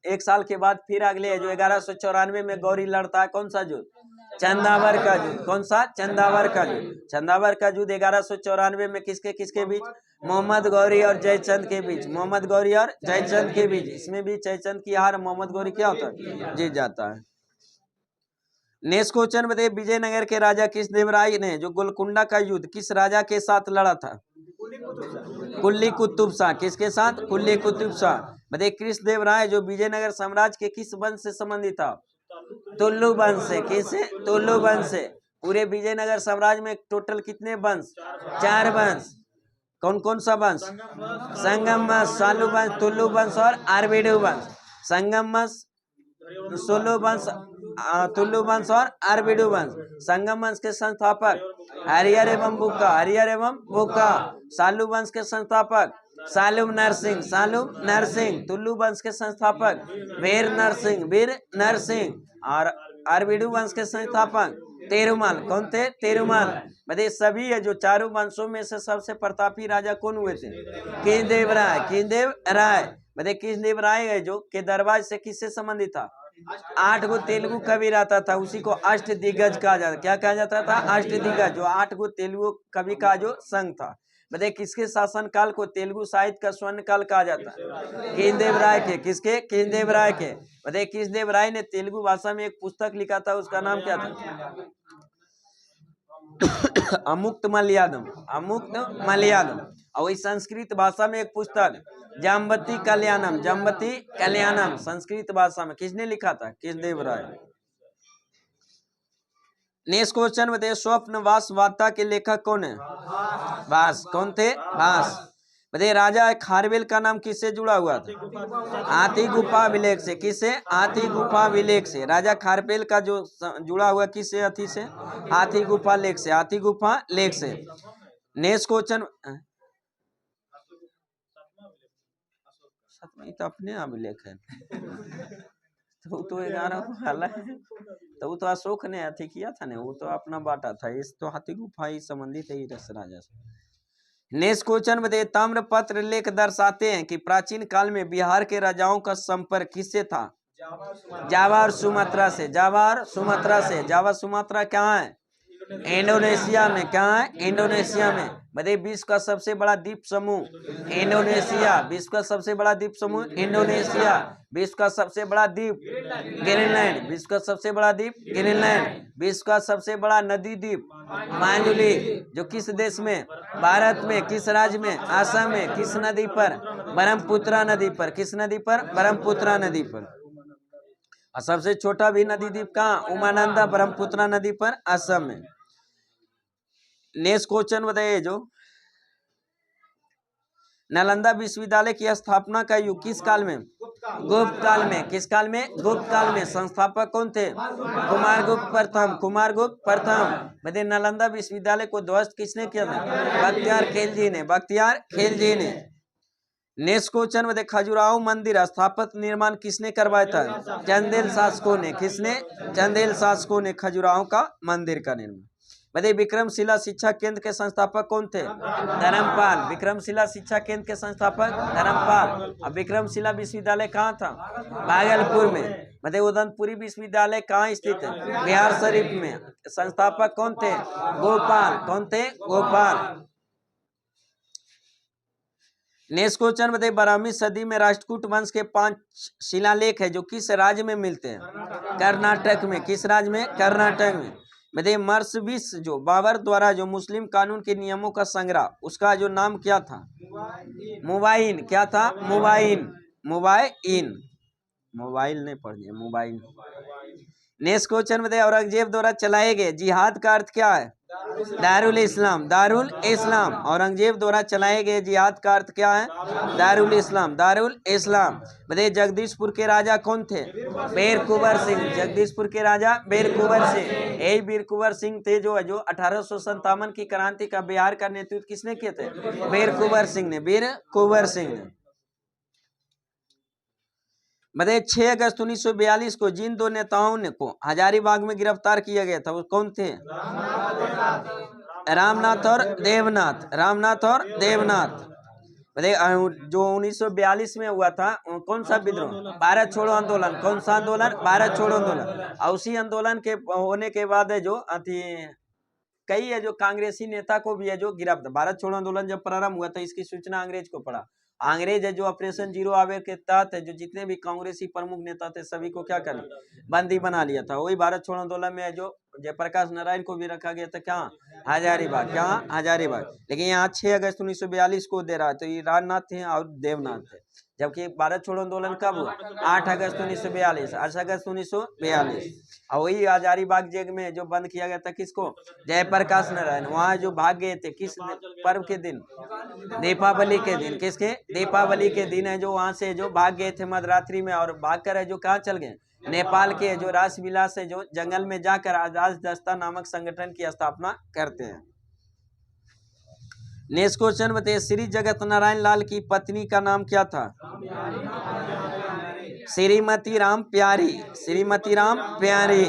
एक साल के बाद फिर अगले जो 1194 में गौरी लड़ता है कौन सा युद्ध? चंदावर का युद्ध। कौन सा? चंदावर का युद्ध। चंदावर का युद्ध 1194 में किसके किसके बीच? मोहम्मद गौरी और जयचंद के बीच। मोहम्मद गौरी और जयचंद के बीच। इसमें भी जयचंद की हार, मोहम्मद गौरी क्या होता है? जीत जाता है। नेक्स्ट क्वेश्चन बताइए, विजयनगर के राजा कृष्णदेवराय ने जो गोलकुंडा का युद्ध किस राजा के साथ लड़ा था? कुल्ली कुतुब शाह। किसके साथ? कुल्ली कुतुब शाह। बताइए, कृष्णदेवराय जो विजयनगर साम्राज्य के किस वंश से संबंधित था? तुल्लु वंश से। किससे? तुल्लु वंश से। पूरे विजयनगर साम्राज्य में टोटल कितने वंश? 4 वंश। कौन कौन सा वंश? संगम वंश, सालू वंश, तुल्लु वंश और आरबीडू वंश। संगम वंश, सोलू वंश, तुल्लु वंश और आरबीडू वंश। संगम वंश के संस्थापक हरिहर एवं बुक्का। हरिहर एवं बुक्का। सालू वंश के संस्थापक सालुम नरसिंह। सालुम नरसिंह। तुल्लु वंश के संस्थापक वीर नरसिंह। वीर नरसिंह। और आरबीडू वंश के संस्थापक तेरुमाल। कौन थे? तेरुमाल। बताइए, सभी है जो चारों वंशों में से सबसे प्रतापी राजा कौन हुए थे? कृष्णदेवराय। कृष्णदेवराय। बताइए, कृष्णदेवराय है जो के दरबार से किससे संबंधित था? 8 गो तेलुगु कवि रहता था, उसी को अष्ट दिग्गज कहा जाता। क्या कहा जाता था? अष्ट दिग्गज। जो 8 गो तेलुगु कवि का जो संघ था। बताइए, किसके शासन काल को तेलुगु साहित्य का स्वर्ण काल कहा जाता है? कृष्णदेवराय के। किसके? कृष्णदेवराय के। बताइए, कृष्णदेवराय ने तेलुगु भाषा में एक पुस्तक लिखा था, उसका नाम क्या था? अमुक्त मलयालम। अमुक्त मलयालम। और वही संस्कृत भाषा में एक पुस्तक जाम्बती कल्याणम। जाम्बती कल्याणम संस्कृत भाषा में किसने लिखा था? कृष्णदेवराय। नेक्स्ट क्वेश्चन बताइए, स्वप्न वास वार्ता के लेखक कौन है? भास। कौन थे? भास। बताइए, राजा खारवेल का नाम किससे जुड़ा हुआ था? हाथी गुफा विलेख से। किससे? हाथी गुफा विलेख से। राजा खारवेल का जो जुड़ा हुआ किससे? हाथी से। हाथी गुफा लेख से। हाथी गुफा लेख से। नेक्स्ट क्वेश्चन, तो अपने अभिलेख है। तो वो तो 11 को अलग है। तो वो तो अशोक ने अथी किया था ना, वो तो अपना बांटा था। इस तो हाथी गुफा ही संबंधित है ही रस राजा से। नेक्स्ट क्वेश्चन बताइए, ताम्रपत्र लेख दर्शाते हैं कि प्राचीन काल में बिहार के राजाओं का संपर्क किससे था? जावा और सुमात्रा से। जावा और सुमात्रा से। जावा सुमात्रा कहाँ है? इंडोनेशिया में। कहाँ है? इंडोनेशिया में। बताइए विश्व का सबसे बड़ा द्वीप समूह इंडोनेशिया। विश्व का सबसे बड़ा द्वीप समूह इंडोनेशिया। विश्व का सबसे बड़ा द्वीप ग्रीनलैंड। विश्व का सबसे बड़ा द्वीप ग्रीनलैंड। विश्व का सबसे बड़ा नदी द्वीप माजुली, जो किस देश में? भारत में। किस राज्य में? असम में। किस नदी पर? ब्रह्मपुत्रा नदी पर। किस नदी पर? ब्रह्मपुत्रा नदी पर। और सबसे छोटा भी नदी द्वीप कहाँ? उमानंदा, ब्रह्मपुत्रा नदी पर, असम में। नेक्स्ट क्वेश्चन बताइए, जो नालंदा विश्वविद्यालय की स्थापना का युग किस काल में? गुप्त काल में। किस काल में? गुप्त काल में। संस्थापक कौन थे? कुमारगुप्त प्रथम। कुमारगुप्त प्रथम। बताइए नालंदा विश्वविद्यालय को ध्वस्त किसने किया था? बख्तियार खिलजी ने। बख्तियार खिलजी ने। नेक्स्ट क्वेश्चन में खजुराहो मंदिर स्थापत निर्माण किसने करवाया था? चंदेल शासकों ने। किसने? चंदेल शासकों ने खजुराहो का मंदिर का निर्माण। बताइए विक्रमशिला शिक्षा केंद्र के संस्थापक कौन थे? धर्मपाल। विक्रमशिला शिक्षा केंद्र के संस्थापक धर्मपाल। अब विक्रमशिला विश्वविद्यालय कहाँ था? भागलपुर में। बताइए उदयपुरी विश्वविद्यालय कहाँ स्थित है? बिहार शरीफ में। संस्थापक कौन थे? गोपाल। कौन थे? गोपाल। नेक्स्ट क्वेश्चन बताइए, 12वीं सदी में राष्ट्रकूट वंश के 5 शिलालेख है जो किस राज्य में मिलते हैं? कर्नाटक में। किस राज्य में? कर्नाटक में। बताइए मर्सविस जो बाबर द्वारा जो मुस्लिम कानून के नियमों का संग्रह, उसका जो नाम क्या था? मुबाइन। क्या था? मुबाइन। मुबाइन। मोबाइल नहीं पढ़िए, मोबाइल। नेक्स्ट क्वेश्चन बताइए, औरंगजेब द्वारा चलाए गए जिहाद का अर्थ क्या है? दारुल इस्लाम। दारुल इस्लाम। औरंगजेब द्वारा चलाए गए जिहाद का अर्थ क्या है? दारुल इस्लाम। दारुल इस्लाम। बताइए जगदीशपुर के राजा कौन थे? वीर कुंवर सिंह। जगदीशपुर के राजा वीर कुंवर सिंह। यही वीर कुंवर सिंह थे जो 1857 की क्रांति का बिहार का नेतृत्व किसने किए थे? वीर कुंवर सिंह ने। वीर कुंवर सिंह ने। बताइए 6 अगस्त 1942 को जिन 2 नेताओं ने को हजारीबाग में गिरफ्तार किया गया था वो कौन थे? रामनाथ और देवनाथ। रामनाथ और देवनाथ। बताइए जो 1942 में हुआ था कौन सा विद्रोह? भारत छोड़ो आंदोलन। कौन सा आंदोलन? भारत छोड़ो आंदोलन। और उसी आंदोलन के होने के बाद है जो कई है जो कांग्रेसी नेता को भी है जो गिरफ्तार। भारत छोड़ो आंदोलन जब प्रारंभ हुआ था इसकी सूचना अंग्रेज को पड़ा। अंग्रेज है जो ऑपरेशन जीरो आवर के तहत है जो जितने भी कांग्रेसी प्रमुख नेता थे सभी को क्या कर बंदी बना लिया था। वही भारत छोड़ो आंदोलन में है जो जयप्रकाश नारायण को भी रखा गया था। क्या? हजारीबाग। क्या? हजारीबाग। लेकिन यहाँ 6 अगस्त 1942 को दे रहा है तो ये राजनाथ थे और देवनाथ थे। जबकि भारत छोड़ो आंदोलन कब हुआ? 8 अगस्त 1942। 8 अगस्त 1942। और वही हजारीबाग जेल में जो बंद किया गया था किसको? जयप्रकाश नारायण। वहां जो भाग गए थे किस पर्व के दिन? दीपावली के दिन। किसके? दीपावली के दिन है जो वहां से जो भाग गए थे मध्यरात्रि में और भाग कर है जो कहाँ चल गए? नेपाल के जो रासविलास है जो जंगल में जाकर आजाद दस्ता नामक संगठन की स्थापना करते हैं। नेक्स्ट क्वेश्चन बताइए, श्री जगत नारायण लाल की पत्नी का नाम क्या था? श्रीमती राम प्यारी। श्रीमती राम प्यारी।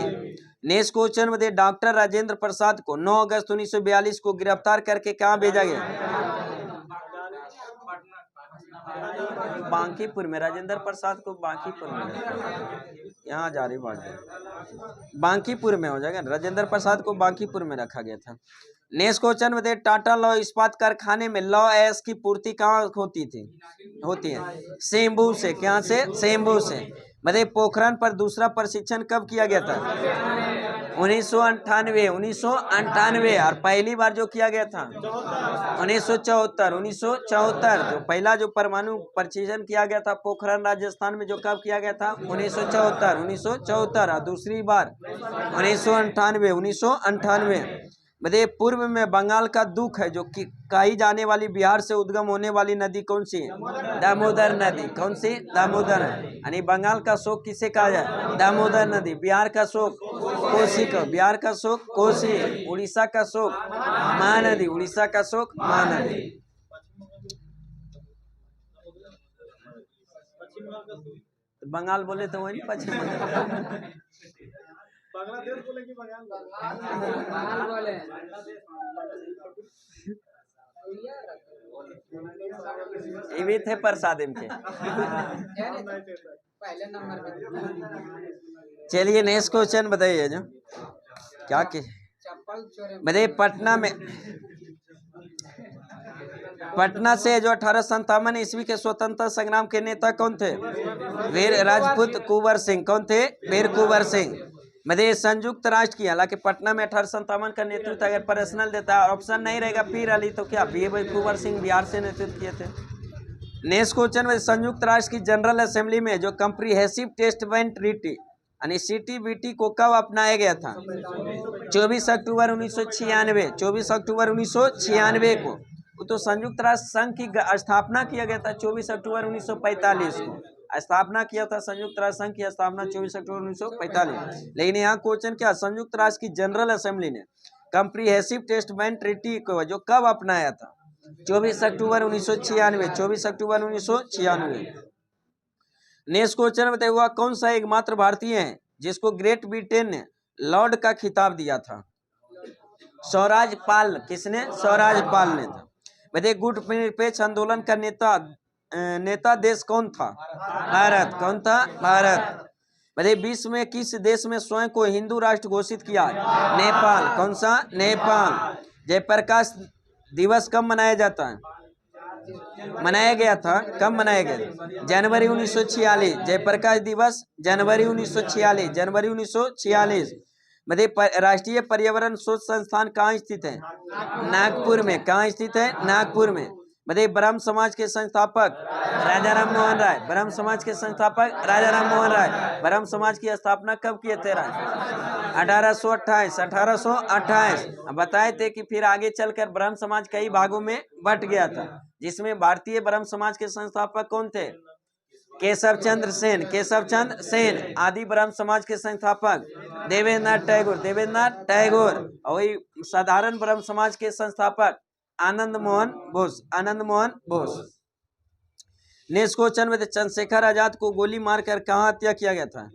नेक्स्ट क्वेश्चन बताइए, डॉक्टर राजेंद्र प्रसाद को 9 अगस्त 1942 को गिरफ्तार करके कहाँ भेजा गया? बांकीपुर में। राजेंद्र प्रसाद को बांकीपुर में, यहाँ जा रही बात बांकीपुर में हो जाएगा। राजेंद्र प्रसाद को बांकीपुर में रखा गया था। नेक्स्ट क्वेश्चन बताइए, टाटा लॉ इस्पात कारखाने में लॉ एस की पूर्ति कहाँ होती है? सेम्बू से। क्या से? सेम्बू से। बताइए पोखरण पर दूसरा प्रशिक्षण कब किया गया था? 1998। 1998। और पहली बार जो किया गया था 1974। 1974 जो पहला जो परमाणु प्रशिक्षण किया गया था पोखरण राजस्थान में जो कब किया गया था? 1974। 1974। और दूसरी बार 1998। 1998। बताइए पूर्व में बंगाल का दुख है जो कही जाने वाली बिहार से उद्गम होने वाली नदी कौन सी है? दामोदर नदी। कौन सी? दामोदर। यानी बंगाल का शोक किसे कहा जाए? दामोदर नदी। बिहार का शोक कोसी का। बिहार का शोक कोसी। उड़ीसा का शोक महानदी। उड़ीसा का शोक महानदी। तो बंगाल बोले तो वही पश्चिम बंगाल। बांग्लादेश बोले कि बंगाल बंगाल बोले। ये भी थे प्रसाद इनके। पहले नंबर पे। चलिए नेक्स्ट क्वेश्चन बताइए जो क्या के चप्पल चोरी बताइए पटना से जो 1857 ईस्वी के स्वतंत्रता संग्राम के नेता कौन थे? वीर राजपूत कुंवर सिंह। कौन थे? वीर कुंवर सिंह। मतलब संयुक्त राष्ट्र की, हालांकि पटना में 1857 का नेतृत्व अगर पर्सनल देता है, ऑप्शन नहीं रहेगा पीर अली, तो क्या वीर कुंवर सिंह बिहार से नेतृत्व किए थे। नेक्स्ट क्वेश्चन में संयुक्त राष्ट्र की जनरल असेंबली में जो कंप्रीहेंसिव टेस्टमेंट ट्रीटी यानी CTBT को कब अपनाया गया था? 24 अक्टूबर 1996। 24 अक्टूबर 1996 को। वो तो संयुक्त राष्ट्र संघ की स्थापना किया गया था 24 अक्टूबर 1945 को। स्थापना किया था संयुक्त राष्ट्र संघ की स्थापना 24 अक्टूबर 1945। लेकिन यहाँ क्वेश्चन क्या, संयुक्त राष्ट्र की जनरल असेंबली ने कंप्रीहेंसिव टेस्टमेंट ट्रीटी को जो कब अपनाया था? 24 अक्टूबर 1996। 24 अक्टूबर 1996। नेक्स्ट क्वेश्चन बताइए, हुआ कौन सा एकमात्र भारतीय है जिसको ग्रेट ब्रिटेन ने लॉर्ड का खिताब दिया था? स्वराज पाल। किसने? स्वराज पाल ने था। बताइए गुट निरपेक्ष आंदोलन का नेता देश कौन था? भारत। कौन था? भारत। बताइए विश्व में किस देश में स्वयं को हिंदू राष्ट्र घोषित किया? नेपाल। कौन सा? नेपाल। जयप्रकाश दिवस कब मनाया जाता है? मनाया गया था, कब मनाया गया? जनवरी 1946। जयप्रकाश दिवस जनवरी 1946। जनवरी 1946। मतलब राष्ट्रीय पर्यावरण शोध संस्थान कहाँ स्थित है? नागपुर में। कहाँ स्थित है? नागपुर में। मतलब ब्रह्म समाज के संस्थापक राजा राम मोहन राय। ब्रह्म समाज के संस्थापक राजा राम मोहन राय। ब्रह्म समाज की स्थापना कब किए थे? 1828। 1828। बताए थे कि फिर आगे चलकर ब्रह्म समाज कई भागों में बट गया था, जिसमें भारतीय ब्रह्म समाज के संस्थापक कौन थे? केशव चंद्र सेन। केशव चंद्र सेन। आदि ब्रह्म समाज के संस्थापक देवेंद्रनाथ टैगोर। देवेंद्रनाथ टैगोर। और वही साधारण ब्रह्म समाज के संस्थापक आनंद मोहन बोस। आनंद मोहन बोस। नेक्स्ट क्वेश्चन में चंद्रशेखर आजाद को गोली मारकर कहाँ हत्या किया गया था?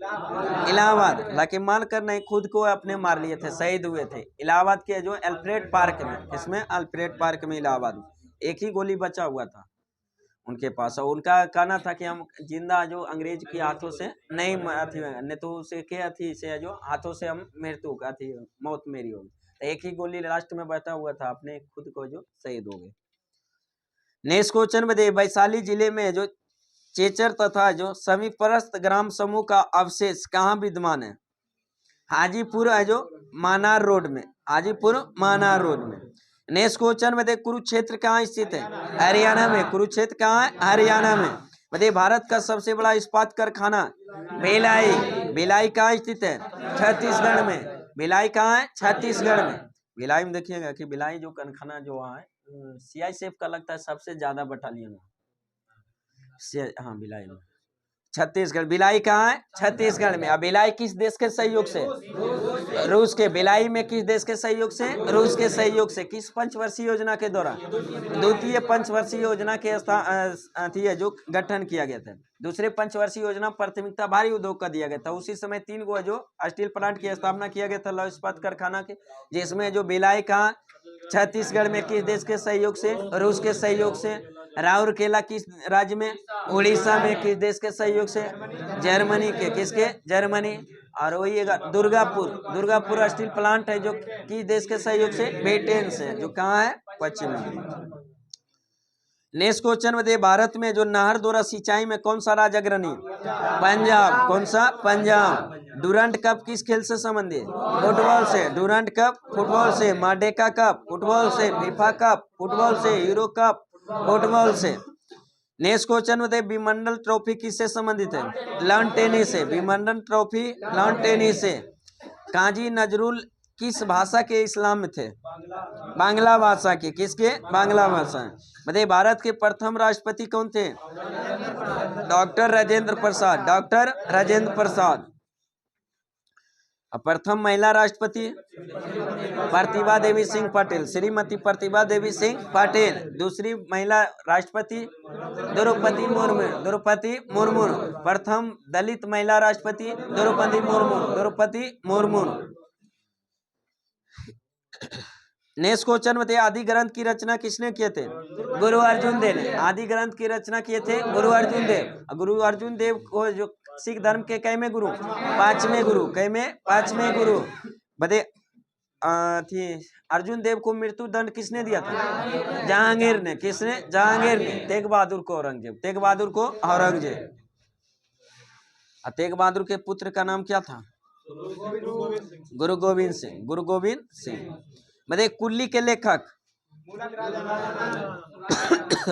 इलाहाबाद। हालांकि मारकर नहीं, खुद को अपने मार लिए थे, शहीद हुए थे इलाहाबाद के जो अल्फ्रेड पार्क में। इसमें अल्फ्रेड पार्क में इलाहाबाद में एक ही गोली बचा हुआ था उनके पास। और उनका कहना था कि हम जिंदा जो अंग्रेज के हाथों से नहीं नहीं तो उसे के अथी से जो हाथों से हम मृत्यु का अथी मौत मेरी होगी। एक ही गोली लास्ट में बचा हुआ था, अपने खुद को जो शहीद हो गए। नेक्स्ट क्वेश्चन में दे वैशाली जिले में जो चेचर तथा जो समीपस्थ ग्राम समूह का अवशेष कहाँ विद्यमान है? हाजीपुर है जो मानार रोड में। हाजीपुर मानार रोड में। नेक्स्ट क्वेश्चन में देख कुरुक्षेत्र कहाँ स्थित है? हरियाणा में। कुरुक्षेत्र कहाँ है? हरियाणा में। बताइए भारत का सबसे बड़ा इस्पात कारखाना भिलाई। भिलाई कहाँ स्थित है? छत्तीसगढ़ में। भिलाई कहाँ है? छत्तीसगढ़ में। भिलाई में देखिएगा कि भिलाई जो कारखाना जो वहाँ है CICF का लगता है सबसे ज्यादा बटालियन है। हाँ भिलाई में। छत्तीसगढ़। भिलाई कहाँ है? छत्तीसगढ़ में। अब भिलाई किस देश के सहयोग से? रूस के। भिलाई में किस देश के सहयोग से? रूस के सहयोग से। किस पंचवर्षीय योजना के दौरान? द्वितीय पंचवर्षीय योजना के जो गठन किया गया था। दूसरे पंचवर्षीय योजना प्राथमिकता भारी उद्योग का दिया गया था। उसी समय 3 गो जो स्टील प्लांट की स्थापना किया गया था लौह इस्पात कारखाना के, जिसमें जो भिलाई कहाँ? छत्तीसगढ़ में। किस देश के सहयोग से? रूस के सहयोग से। राउरकेला किस राज्य में? उड़ीसा में। किस देश के सहयोग से? जर्मनी के। किसके? जर्मनी। और वही दुर्गापुर। दुर्गापुर स्टील प्लांट है जो किस देश के सहयोग से? ब्रिटेन से, जो कहाँ है? पश्चिम में। नेक्स्ट क्वेश्चन में दे भारत में जो नहर द्वारा सिंचाई में कौन सा राज्य अग्रणी? पंजाब। कौन सा? पंजाब। डूरंट कप किस खेल से संबंधित? फुटबॉल से। डूरंट कप फुटबॉल से। मार्डेका कप फुटबॉल से। फीफा कप फुटबॉल से। यूरो कप फुटबॉल से। नेक्स्ट क्वेश्चन में विमंडल ट्रॉफी किससे संबंधित है? लॉन टेनिस से। विमंडल ट्रॉफी लॉन टेनिस से। काजी नजरुल किस भाषा के इस्लाम में थे? बांग्ला भाषा के। किसके? बांग्ला भाषा। बताइए भारत के प्रथम राष्ट्रपति कौन थे? डॉक्टर राजेंद्र प्रसाद। डॉक्टर राजेंद्र प्रसाद। अब प्रथम महिला राष्ट्रपति प्रतिभा देवी सिंह पटेल, श्रीमती प्रतिभा देवी सिंह पटेल। दूसरी महिला राष्ट्रपति द्रौपदी मुर्मू, द्रौपदी मुर्मू। प्रथम दलित महिला राष्ट्रपति द्रौपदी मुर्मू, द्रौपदी मुर्मू। नेक्स्ट क्वेश्चन बताइए, आदि ग्रंथ की रचना किसने किए थे? गुरु अर्जुन देव ने आदि ग्रंथ की रचना किए थे गुरु अर्जुन देव। गुरु अर्जुन देव को जो सिख धर्म के कैमे गुरु? पांचवें गुरु। कैमे? पांचवें गुरु। बताइए अर्जुन देव को मृत्यु दंड किसने दिया था? जहांगीर ने। किसने? जहांगीर ने। तेग बहादुर को औरंगजेब, तेग बहादुर को औरंगजेब। तेग बहादुर के पुत्र का नाम क्या था? गुरु गोविंद सिंह, गुरु गोविंद सिंह। बताइए कुल्ली के लेखक?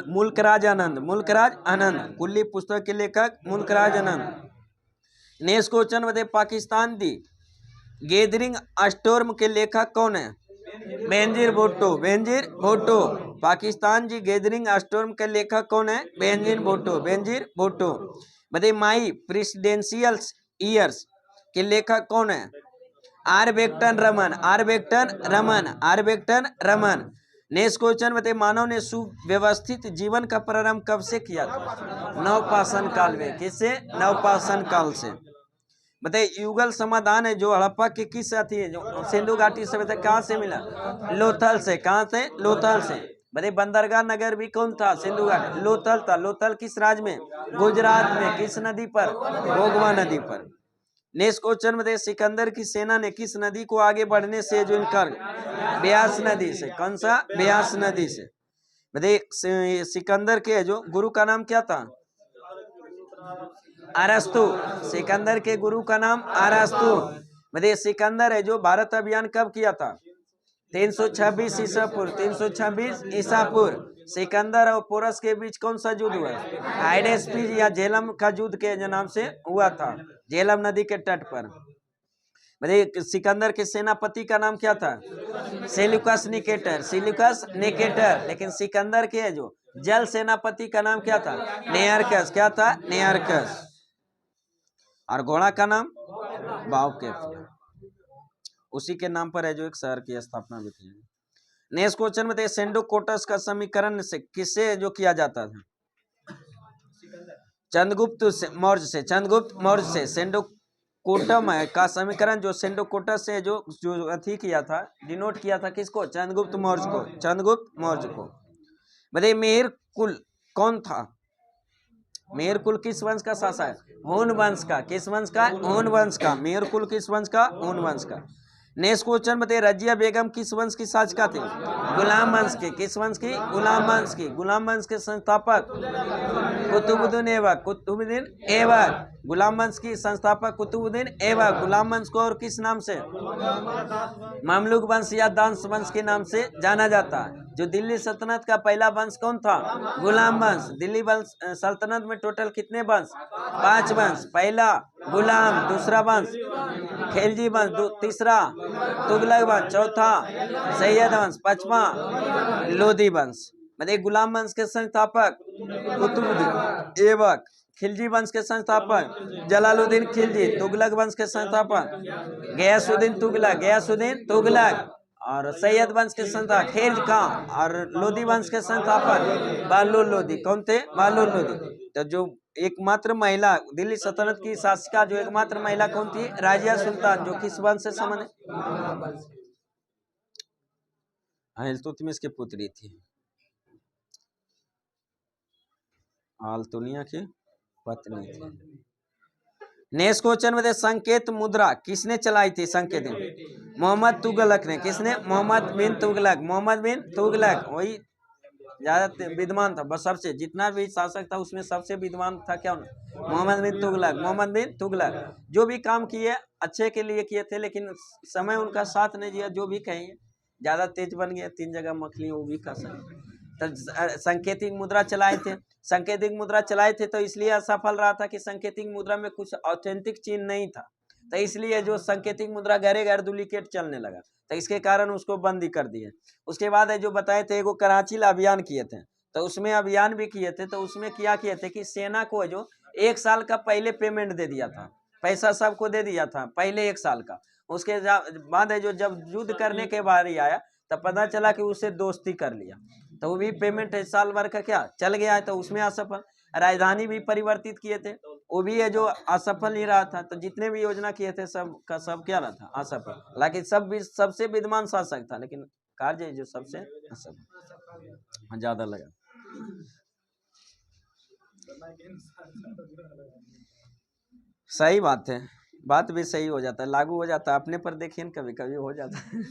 मुल्कराज आनंद, मुल्कराज आनंद। कुल्ली पुस्तक के लेखक मुल्कराज आनंद। नेक्स्ट क्वेश्चन बताइए, पाकिस्तान दी गैदरिंग स्टॉर्म के लेखक कौन है? बेनजीर भुट्टो, बेनजीर भुट्टो। पाकिस्तान जी गैदरिंग स्टॉर्म के लेखक कौन है? बेनजीर भुट्टो, बेनजीर भुट्टो। बताइए माई प्रेसिडेंशियल ईयर्स के लेखक कौन है? R Venkatan Raman, R Venkatan Raman, R Venkatan Raman. Next question बताइए, मानव ने सुव्यवस्थित जीवन का प्रारंभ कब से किया था? नवपाषाण काल में। किससे? नवपाषाण काल से। बताइए युगल समाधान है जो हड़प्पा के किस साथी है? जो सिंधु घाटी सभ्यता कहाँ से मिला? लोथल से। कहाँ से? लोथल से। बताइए बंदरगाह नगर भी कौन था? सिंधु घाटी। लोथल था। लोथल किस राज्य में? गुजरात में। किस नदी पर? भोगवा नदी पर। नेक्स्ट क्वेश्चन बताइए, सिकंदर की सेना ने किस नदी को आगे बढ़ने से जो इनकार? ब्यास नदी से। कौन सा? ब्यास नदी से। बताइए सिकंदर के जो गुरु का नाम क्या था? अरस्तु। सिकंदर के गुरु का नाम अरस्तु। बताइए सिकंदर है जो भारत अभियान कब किया था? 326 ईसा पूर्व, 326 ईसा पूर्व। सिकंदर और पोरस के बीच कौन सा युद्ध हुआ? हाइडेस्पीज या झेलम का युद्ध के नाम से हुआ था, झेलम नदी के तट पर। बताइए सिकंदर के सेनापति का नाम क्या था? Seleucus Nicator, Seleucus Nicator. लेकिन सिकंदर के जो जल सेनापति का नाम क्या था? नेयारकस। क्या था? नेयारकस। और घोड़ा का नाम? बाउकेफ। उसी के नाम पर है जो एक शहर की स्थापना भी की। नेक्स्ट क्वेश्चन बताइए, सेंडोकोटस का समीकरण से किससे जो किया जाता था? चंद्रगुप्त मौर्य से, चंद्रगुप्त मौर्य से। सेंडोकोटम का समीकरण जो सेंडोकोटस से जो अथी किया था, डिनोट किया था किसको? चंद्रगुप्त मौर्य को, चंद्रगुप्त मौर्य को। बताइए मेहर कुल कौन था? मेहर कुल किस वंश का शासक? हून वंश का। किस वंश का? हून वंश का। मेहर कुल किस वंश का? हून वंश का। नेक्स्ट क्वेश्चन बताइए, रजिया बेगम किस वंश की शासिका थी? गुलाम वंश की। किस वंश की? गुलाम वंश की। गुलाम वंश के संस्थापक कुतुबुद्दीन ऐबक, कुतुबुद्दीन ऐबक। गुलाम वंश की संस्थापक कुतुबुद्दीन ऐबक। गुलाम वंश को और किस नाम से? ममलुक वंश या दांस वंश के नाम से जाना जाता है। जो दिल्ली सल्तनत का पहला वंश कौन था? गुलाम वंश। दिल्ली वंश सल्तनत में टोटल कितने वंश? 5 वंश। पहला गुलाम, दूसरा वंश खिलजी वंश, तीसरा तुगलक वंश, चौथा सैयद वंश, पांचवा लोधी वंश। मतलब गुलाम वंश के संस्थापक कुतुबुद्दीन ऐबक, खिलजी वंश के संस्थापक जलालुद्दीन खिलजी, तुगलक वंश के संस्थापक गयासुद्दीन तुगलक, गयासुद्दीन तुगलक, और सैयद वंश के संस्थापक खिलज खां, और लोधी वंश के संस्थापक बहलुल लोधी। कौन थे? बहलुल लोधी। तो जो एकमात्र महिला दिल्ली सल्तनत की शासिका, जो एकमात्र महिला कौन थी? राजिया सुल्तान, जो किस वंश से संबंधित? इल्तुतमिश की पुत्री थी, आल्तुनिया की पत्नी थी। नेक्स्ट क्वेश्चन में संकेत मुद्रा किसने चलाई थी? संकेत मोहम्मद तुगलक ने। किसने? मोहम्मद बिन तुगलक, मोहम्मद बिन तुगलक। वही ज्यादा विद्वान था, बस सबसे जितना भी शासक था उसमें सबसे विद्वान था क्या? मोहम्मद बिन तुगलक, मोहम्मद बिन तुगलक। जो भी काम किए अच्छे के लिए किए थे, लेकिन समय उनका साथ नहीं दिया। जो भी कहें ज्यादा तेज बन गया, 3 जगह मखली, वो भी कह सकते। तो संकेतिक मुद्रा चलाए थे। संकेतिक मुद्रा चलाए थे तो इसलिए असफल रहा था कि संकेतिक मुद्रा में कुछ ऑथेंटिक चिन्ह नहीं था, तो इसलिए जो संकेतिक मुद्रा गहरे गहरे डुप्लीकेट चलने लगा, तो इसके कारण उसको बंदी कर दिए। उसके बाद जो बताए थे वो कराची अभियान किए थे, तो उसमें अभियान भी किए थे। तो उसमें क्या किए थे कि सेना को जो 1 साल का पहले पेमेंट दे दिया था, पैसा सबको दे दिया था पहले 1 साल का। उसके बाद है जो जब युद्ध करने के बारी आया तब पता चला कि उससे दोस्ती कर लिया, तो वो भी पेमेंट है साल भर का क्या चल गया है, तो उसमें असफल। राजधानी भी परिवर्तित किए थे, वो भी है जो असफल ही रहा था। तो जितने भी योजना किए थे सब का सब क्या रहा था असफल। हालांकि सब भी सबसे विद्वान शासक था, लेकिन कार्य जो सबसे असफल ज्यादा लगा। सही बात है, बात भी सही हो जाता है, लागू हो जाता है अपने पर। देखिए कभी कभी हो जाता है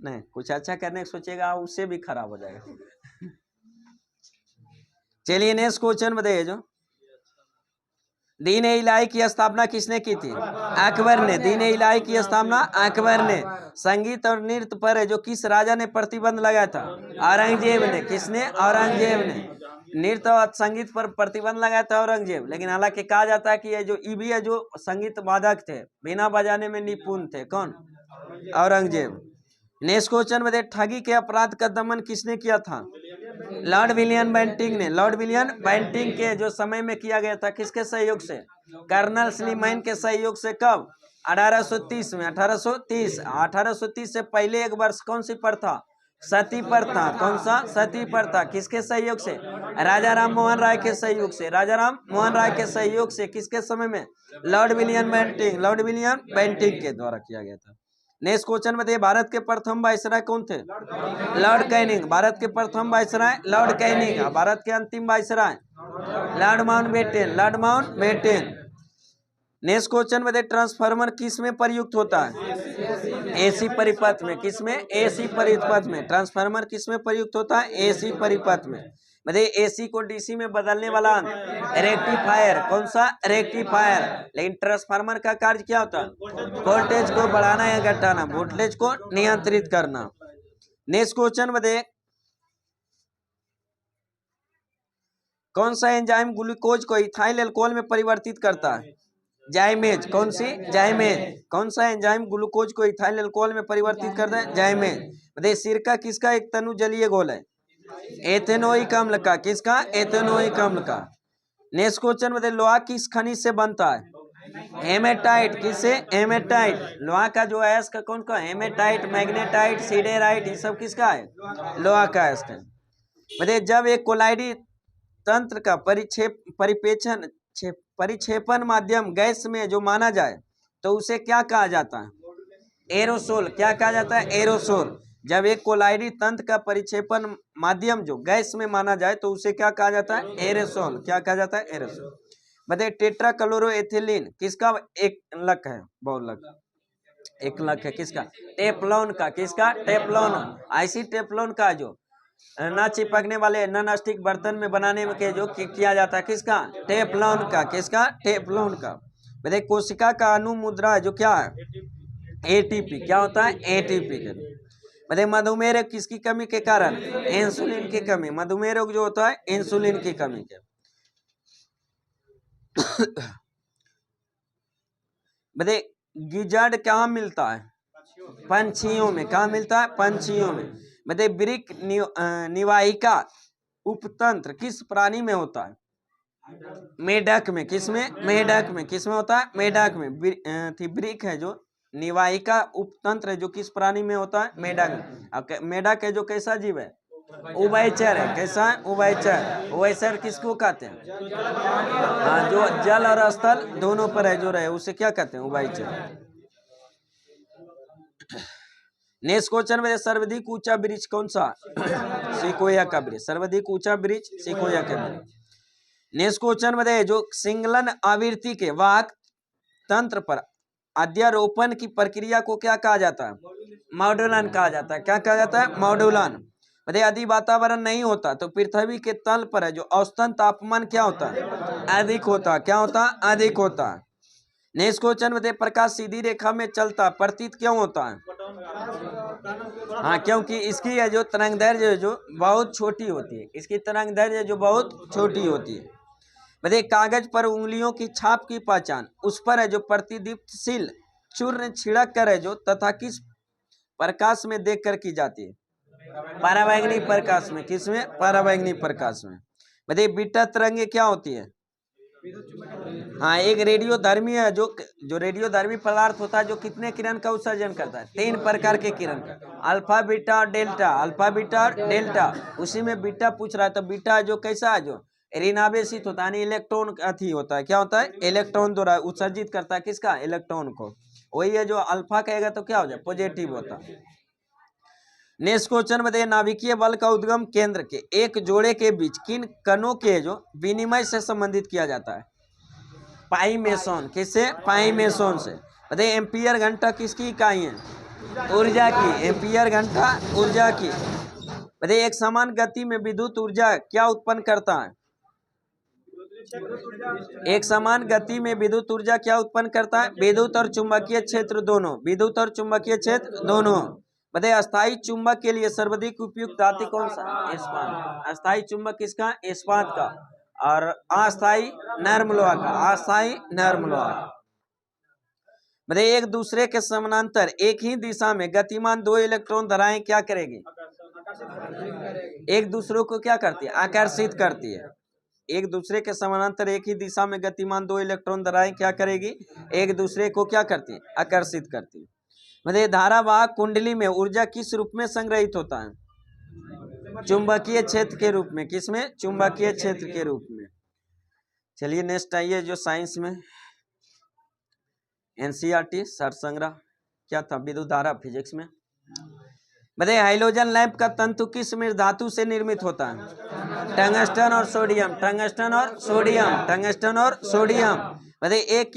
नहीं कुछ अच्छा करने की सोचेगा उससे भी खराब हो जाएगा। चलिए नेक्स्ट क्वेश्चन बताइए। जो दीन इलाही की स्थापना किसने की थी? अकबर ने। दीन इलाही की स्थापना अकबर ने। संगीत और नृत्य पर है जो किस राजा ने प्रतिबंध लगाया था? औरंगजेब ने। किसने? औरंगजेब ने। नृत्य और संगीत पर प्रतिबंध लगाया था औरंगजेब। लेकिन हालांकि कहा जाता है कि ये जो ईबी है जो संगीत वादक थे, बिना बजाने में निपुण थे, कौन? औरंगजेब। नेक्स्ट क्वेश्चन में ठगी के अपराध का दमन किसने किया था? लॉर्ड विलियम बेंटिंक ने। लॉर्ड विलियम बेंटिंक के जो समय में किया गया था, किसके सहयोग से? कर्नल स्लीमैन के सहयोग से। कब? 1830 में। 1830 से पहले एक वर्ष कौन सी प्रथा? सती प्रथा। कौन सा? सती प्रथा। किसके सहयोग से? राजा राम मोहन राय के सहयोग से। राजा राम मोहन राय के सहयोग से। किसके समय में? Lord William Bentinck. Lord William Bentinck के द्वारा किया गया था। नेक्स्ट क्वेश्चन बताइए, भारत के प्रथम वायसराय कौन थे? Lord Canning. भारत के प्रथम वायसराय लॉर्ड कैनिंग। भारत के अंतिम viceroy Lord Mountbatten. Lord Mountbatten. Next question बताइए, ट्रांसफार्मर किस में प्रयुक्त होता है? एसी परिपथ में। किस में? एसी परिपथ में। ट्रांसफार्मर किस में प्रयुक्त होता है? एसी परिपथ में। बताइए एसी को डीसी में बदलने वाला रेक्टिफायर। कौन सा? रेक्टिफायर। लेकिन ट्रांसफार्मर का कार्य क्या होता है? वोल्टेज को बढ़ाना या घटाना, वोल्टेज को नियंत्रित करना। नेक्स्ट क्वेश्चन बताइए, कौन सा एंजाइम ग्लूकोज को इथाइल अल्कोहल में परिवर्तित करता है? जाइमेज। कौन सी? जाइमेज। कौन सा एंजाइम ग्लूकोज को इथाइल अल्कोहल में परिवर्तित करता है? जाइमेज। बताइए सिरका किसका एक तनु जलीय घोल है? एथेनोइक अम्ल का। किसका? एथेनोइक अम्ल का। नेक्स्ट क्वेश्चन बताइए, लोहा किस खनिज से बनता है? हेमेटाइट। किससे? हेमेटाइट। लोहा का जो अयस्क कौन का? हेमेटाइट, मैग्नेटाइट, सिडेराइट, ये सब किसका है? लोहा का अयस्क है। बताइए जब एक कोलाइडी तंत्र का परिक्षेपण माध्यम गैस में जो माना जाए तो उसे क्या कहा जाता है? एरोसोल। क्या कहा जाता है? एरोसोल। जब एक कोलाइडी तंत्र का परिक्षेपण माध्यम जो गैस में माना जाए तो उसे क्या कहा जाता है? एरोसोल। क्या कहा जाता है? एरोसोल। बताइए टेट्राक्लोरोएथिलीन किसका एक लक है? बहुलक। एक लक है किसका? टेफ्लॉन का। किसका? टेफ्लॉन। ऐसी टेफ्लॉन का जो न चिपकने वाले नॉन स्टिक बर्तन में बनाने में के जो किया जाता है, किसका? टेफ्लॉन का। किसका? टेफ्लॉन का। बताइए कोशिका का अणु मुद्रा जो क्या है? एटीपी। क्या होता है? एटीपी के। बताइए मधुमेह रोग किसकी कमी के कारण? इंसुलिन की कमी। मधुमेह रोग जो होता है इंसुलिन की कमी के। बताइए गिजर्ड कहाँ मिलता है? पंछियों में। कहाँ मिलता है? पंछियों में। बताइए वृक्क निवाहिका उपतंत्र किस प्राणी में होता है? मेढक में। किस में? मेढक में। किस में होता है? मेढक में। वृक्क है जो निवाहिका उपतंत्र है जो किस प्राणी में होता है? मेढक में। मेढक है जो कैसा जीव है? उभयचर है। कैसा है? उभयचर। उभयचर किसको कहते हैं? हाँ, जो जल और स्थल दोनों पर है जो रहे उसे क्या कहते हैं? उभयचर। नेक्स्ट क्वेश्चन में सर्वाधिक ऊंचा वृक्ष कौन सा? सिकोया का वृक्ष। सर्वाधिक ऊंचा वृक्ष सिकोया का वृक्ष। नेक्स्ट क्वेश्चन में जो सिंगलन आवृत्ति के वाहक तंत्र पर अध्यारोपण की प्रक्रिया को क्या कहा जाता है? मॉड्यूलन कहा जाता है। क्या कहा जाता है? मॉड्यूलन। बताइए यदि वातावरण नहीं होता तो पृथ्वी के तल पर है जो औसतन तापमान क्या होता है? अधिक होता। क्या होता? अधिक होता। नेक्स्ट क्वेश्चन बताइए प्रकाश सीधी रेखा में चलता प्रतीत क्यों होता है? हाँ, क्योंकि इसकी है जो तरंगदैर्घ्य जो बहुत छोटी होती है। इसकी तरंगदैर्घ्य जो बहुत छोटी होती है। बताइए कागज पर उंगलियों की छाप की पहचान उस पर है जो प्रतिदीप्तशील चूर्ण छिड़क कर है जो तथा किस प्रकाश में देखकर की जाती है? पराबैंगनी प्रकाश में। किस में? पराबैंगनी प्रकाश में। बताइए बीटा तरंगे क्या होती है? हाँ, एक रेडियोधर्मी है जो रेडियोधर्मी पदार्थ होता है जो कितने किरण का उत्सर्जन करता है? 3 प्रकार के किरण का, अल्फा बीटा और डेल्टा, अल्फा बीटा और डेल्टा। उसी में बीटा पूछ रहा है, तो बीटा जो कैसा है, जो ऋणावेशित होता है, यानी इलेक्ट्रॉन अथी होता है, क्या होता है? इलेक्ट्रॉन द्वारा उत्सर्जित करता है, किसका? इलेक्ट्रॉन को। वही है जो अल्फा कहेगा तो क्या हो जाए? पॉजिटिव होता है। नेक्स्ट क्वेश्चन बताइए, नाभिकीय बल का उद्गम केंद्र के एक जोड़े के बीच किन कणों के जो विनिमय से संबंधित किया जाता है? पाई मेसोन। किससे? पाई मेसोन से। बताइए, एम्पियर घंटा किसकी इकाई है? ऊर्जा की। एम्पियर घंटा ऊर्जा की। बताइए, एक समान गति में विद्युत ऊर्जा क्या उत्पन्न करता है? एक समान गति में विद्युत ऊर्जा क्या उत्पन्न करता है? विद्युत और चुंबकीय क्षेत्र दोनों। विद्युत और चुंबकीय क्षेत्र दोनों। बताइए, अस्थायी चुंबक के लिए सर्वाधिक उपयुक्त धातु कौन सा? इस्पात। अस्थायी चुंबक किसका? इस्पात का। और अस्थायी नर्म लोहा का। अस्थायी नर्म लोहा। बताइए, एक दूसरे के समानांतर एक ही दिशा में गतिमान 2 इलेक्ट्रॉन धाराएं क्या करेगी? एक दूसरे को क्या करती है? आकर्षित करती है। एक दूसरे के समानांतर एक ही दिशा में गतिमान 2 इलेक्ट्रॉन धाराएं क्या करेगी? एक दूसरे को क्या करती है? आकर्षित करती है। मतलब धारावाहक कुंडली में ऊर्जा किस रूप में संग्रहित होता है? चुंबकीय क्षेत्र के रूप में। किसमें? चुंबकीय क्षेत्र के रूप में। चलिए नेक्स्ट आइए, जो साइंस में एनसीईआरटी सार संग्रह क्या था? विद्युत धारा, फिजिक्स में। बताइए, हाइड्रोजन लैंप का तंतु किस मृत धातु से निर्मित होता है? टंगस्टन और सोडियम। टंगस्टन और सोडियम। टंगस्टन और सोडियम। बताइए, 1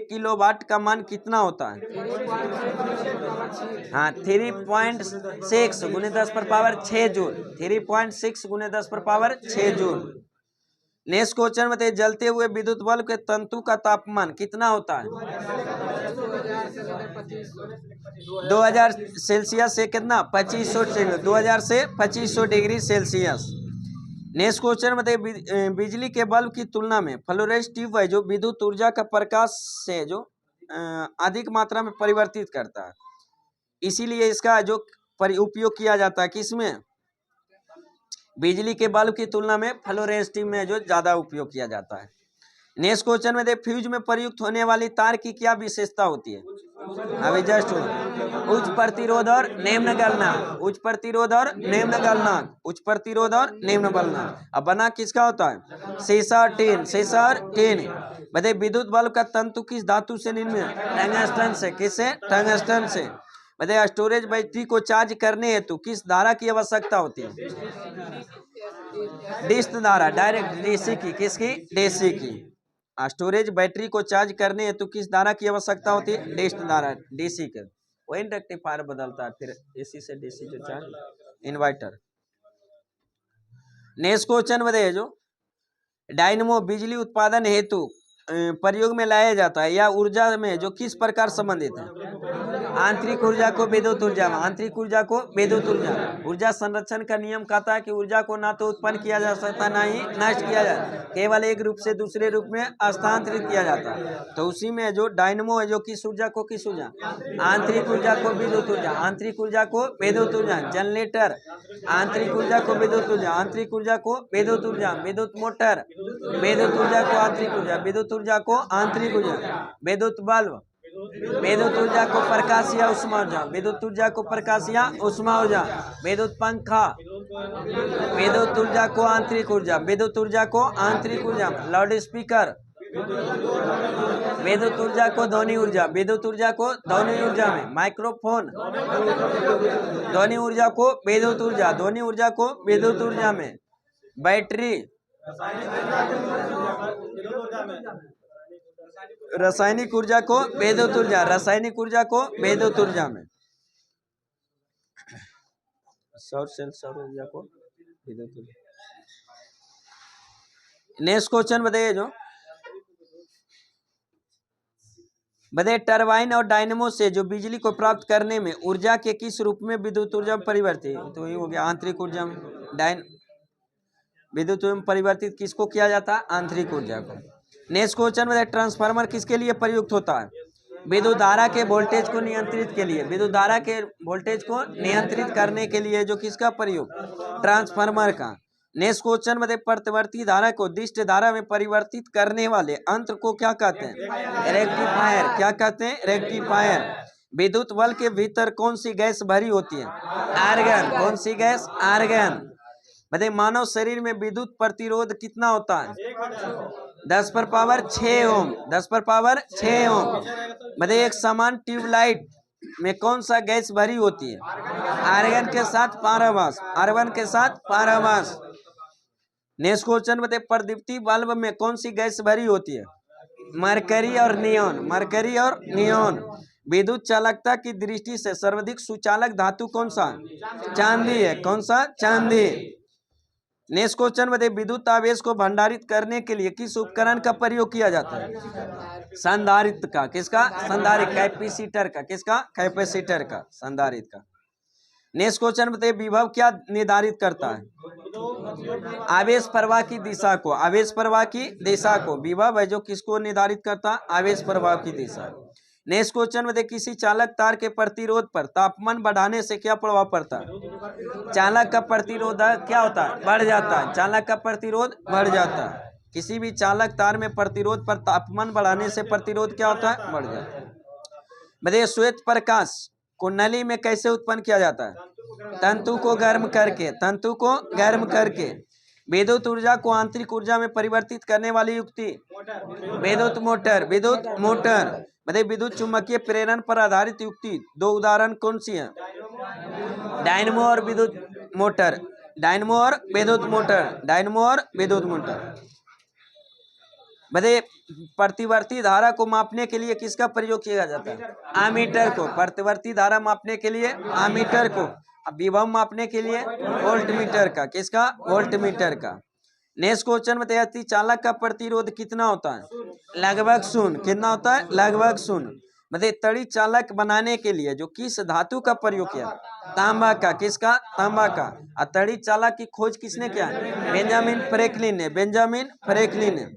किलोवाट का मान कितना होता है? हाँ, 3.6 गुने 10 पर पावर 6 जूल। 3.6 गुने 10 पर पावर 6 जूल। नेक्स्ट क्वेश्चन बताइए, जलते हुए विद्युत बल्ब के तंतु का तापमान कितना होता है? 2000 सेल्सियस से कितना? 2500। 2000 से 2500 डिग्री सेल्सियस। नेक्स्ट क्वेश्चन बताइए, बिजली के बल्ब की तुलना में फ्लोरेसेंट ट्यूब है जो विद्युत ऊर्जा का प्रकाश से जो अधिक मात्रा में परिवर्तित करता है, इसीलिए इसका जो उपयोग किया जाता है किसमें? बिजली के बल्ब की तुलना में फ्लोरेसेंट ट्यूब में जो ज्यादा उपयोग किया जाता है। नेक्स्ट क्वेश्चन में फ्यूज में प्रयुक्त होने वाली तार की क्या विशेषता होती है? अभी जस्ट उच्च प्रतिरोध और निम्न गलनांक। उच्च प्रतिरोध और निम्न गलनांक। उच्च प्रतिरोध और निम्न गलनांक। अब बना किसका होता है? शीशा और टीन। शीशा और टीन। बताइए, विद्युत बल्ब का तंतु किस धातु से निर्मित? टंगस्टन से। किससे? टंगस्टन से। बताइए, स्टोरेज बैटरी को चार्ज करने हेतु किस धारा की आवश्यकता होती है? डिस्क धारा, डायरेक्ट डीसी की। किसकी? डीसी की। स्टोरेज बैटरी को चार्ज करने हेतु किस धारा की आवश्यकता होती है? डिस्क धारा, डीसी के। वही रेक्टिफायर बदलता है फिर एसी से डीसी जो चार्ज। इन्वर्टर। नेक्स्ट क्वेश्चन बताइए, जो डायनेमो बिजली उत्पादन हेतु प्रयोग में लाया जाता है या ऊर्जा में जो किस प्रकार संबंधित है? आंतरिक ऊर्जा को विद्युत ऊर्जा में। आंतरिक ऊर्जा को विद्युत ऊर्जा। ऊर्जा संरक्षण का नियम कहता है कि ऊर्जा को ना तो उत्पन्न किया जा सकता ना ही नष्ट किया जा, केवल एक रूप से दूसरे रूप में स्थानांतरित किया जाता है। तो उसी में जो डायनेमो है जो किस ऊर्जा को किस ऊर्जा? आंतरिक ऊर्जा को विद्युत ऊर्जा। आंतरिक ऊर्जा को विद्युत ऊर्जा। जनरेटर आंतरिक ऊर्जा को विद्युत ऊर्जा। आंतरिक ऊर्जा को विद्युत ऊर्जा। विद्युत मोटर विद्युत ऊर्जा को आंतरिक ऊर्जा। विद्युत ऊर्जा को आंतरिक ऊर्जा। विद्युत बल्ब विद्युत ऊर्जा को प्रकाश या उष्मा ऊर्जा। विद्युत ऊर्जा को प्रकाश या उष्मा ऊर्जा। विद्युत पंखा विद्युत ऊर्जा को आंतरिक ऊर्जा। विद्युत ऊर्जा को आंतरिक ऊर्जा। लाउड स्पीकर विद्युत ऊर्जा को ध्वनि ऊर्जा। विद्युत ऊर्जा को ध्वनि ऊर्जा में। माइक्रोफोन ध्वनि ऊर्जा को विद्युत ऊर्जा। ध्वनि ऊर्जा को विद्युत ऊर्जा में। बैटरी रासायनिक ऊर्जा को विद्युत ऊर्जा। रासायनिक ऊर्जा को विद्युत ऊर्जा में। सौर सेल सौर ऊर्जा को विद्युत ऊर्जा। नेक्स्ट क्वेश्चन बताइए, जो बताइए, टरबाइन और डायनेमो से जो बिजली को प्राप्त करने में ऊर्जा के किस रूप में विद्युत ऊर्जा में परिवर्तित? तो ये हो गया आंतरिक ऊर्जा में। विद्युत ऊर्जा में परिवर्तित किसको किया जाता है? आंतरिक ऊर्जा को। नेक्स्ट क्वेश्चन में, ट्रांसफार्मर किसके लिए प्रयुक्त होता है? विद्युत धारा के वोल्टेज को नियंत्रित के लिए। विद्युत धारा के वोल्टेज को नियंत्रित करने के लिए जो किसका प्रयोग? ट्रांसफार्मर का। नेक्स्ट क्वेश्चन मध्ये प्रतिवर्ती धारा को दिष्ट धारा में परिवर्तित करने वाले अंतर को क्या कहते हैं? रेक्टिफायर। क्या कहते हैं? रेक्टिफायर। विद्युत बल्ब के भीतर कौन सी गैस भरी होती है? आर्गन। कौन सी गैस? आर्गन। बताइए मानव शरीर में विद्युत प्रतिरोध कितना होता है? 10⁻6 ओम। 10⁻6 ओम। बताइए एक समान ट्यूबलाइट में कौन सा गैस भरी होती है? आर्गन के साथ पारावास। आर्गन के साथ पारावास। नेक्स्ट क्वेश्चन बताइए प्रदीप्ति बल्ब में कौन सी गैस भरी होती है? मरकरी और नियोन। मरकरी और नियोन। विद्युत चालकता की दृष्टि से सर्वाधिक सुचालक धातु कौन सा? चांदी है। कौन सा? चांदी। नेक्स्ट क्वेश्चन बताइए विद्युत आवेश को भंडारित करने के लिए किस उपकरण का प्रयोग किया जाता है? संधारित्र का। किसका? संधारित्र। कैपेसिटर का। किसका? कैपेसिटर का। संधारित्र का। नेक्स्ट क्वेश्चन बताइए विभव क्या निर्धारित करता है? आवेश प्रवाह की दिशा को। आवेश प्रवाह की दिशा को। विभव है जो किसको निर्धारित करता है? आवेश प्रवाह की दिशा। नेक्स्ट क्वेश्चन बताइए किसी चालक तार के प्रतिरोध पर तापमान बढ़ाने से क्या प्रभाव पड़ता है? चालक का प्रतिरोध क्या होता है? बढ़ जाता है। चालक का प्रतिरोध बढ़ जाता है। किसी भी चालक तार में प्रतिरोध पर तापमान बढ़ाने से प्रतिरोध क्या होता है? बढ़ जाता है। बताइए श्वेत प्रकाश को नली में कैसे उत्पन्न किया जाता है? तंतु को गर्म करके। तंतु को गर्म करके। विद्युत ऊर्जा को आंतरिक ऊर्जा में परिवर्तित करने वाली युक्ति? विद्युत मोटर। विद्युत मोटर। बताइए विद्युत चुम्बकीय प्रेरण पर आधारित युक्ति दो उदाहरण कौन सी है? डायनमो और विद्युत मोटर। डायनमो और विद्युत मोटर। डायनमो और विद्युत मोटर। बताइए प्रतिवर्ती धारा को मापने के लिए किसका प्रयोग किया जाता है? आमीटर को। प्रतिवर्ती धारा मापने के लिए आमीटर को। विभव मापने के लिए वोल्टमीटर का। किसका? वोल्टमीटर का। नेक्स्ट क्वेश्चन बताइए अति चालक का प्रतिरोध कितना होता है? लगभग शून्य। कितना होता है? लगभग शून्य। बताइए तड़ी चालक बनाने के लिए जो किस धातु का प्रयोग किया? तांबा का। किसका? तांबा का। और तड़ी चालक की खोज किसने किया? बेंजामिन फ्रैंकलिन ने। बेंजामिन फ्रैंकलिन ने।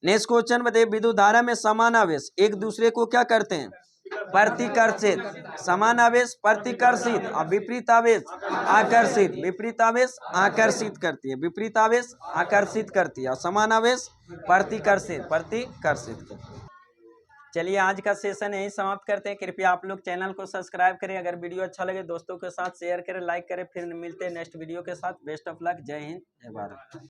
नेक्स्ट क्वेश्चन बताइए विद्युत धारा में समान आवेश एक दूसरे को क्या करते हैं? प्रतिकर्षित। समान आवेश प्रतिकर्षित और विपरीत आवेश आकर्षित। विपरीत आवेश आकर्षित करती है। विपरीत आवेश आकर्षित करती है और समान आवेश प्रतिकर्षित। प्रतिकर्षित करती है। चलिए आज का सेशन यही समाप्त करते हैं। कृपया आप लोग चैनल को सब्सक्राइब करें। अगर वीडियो अच्छा लगे दोस्तों के साथ शेयर करें, लाइक करें। फिर मिलते हैं नेक्स्ट वीडियो के साथ। Best of luck. जय हिंद, जय भारत।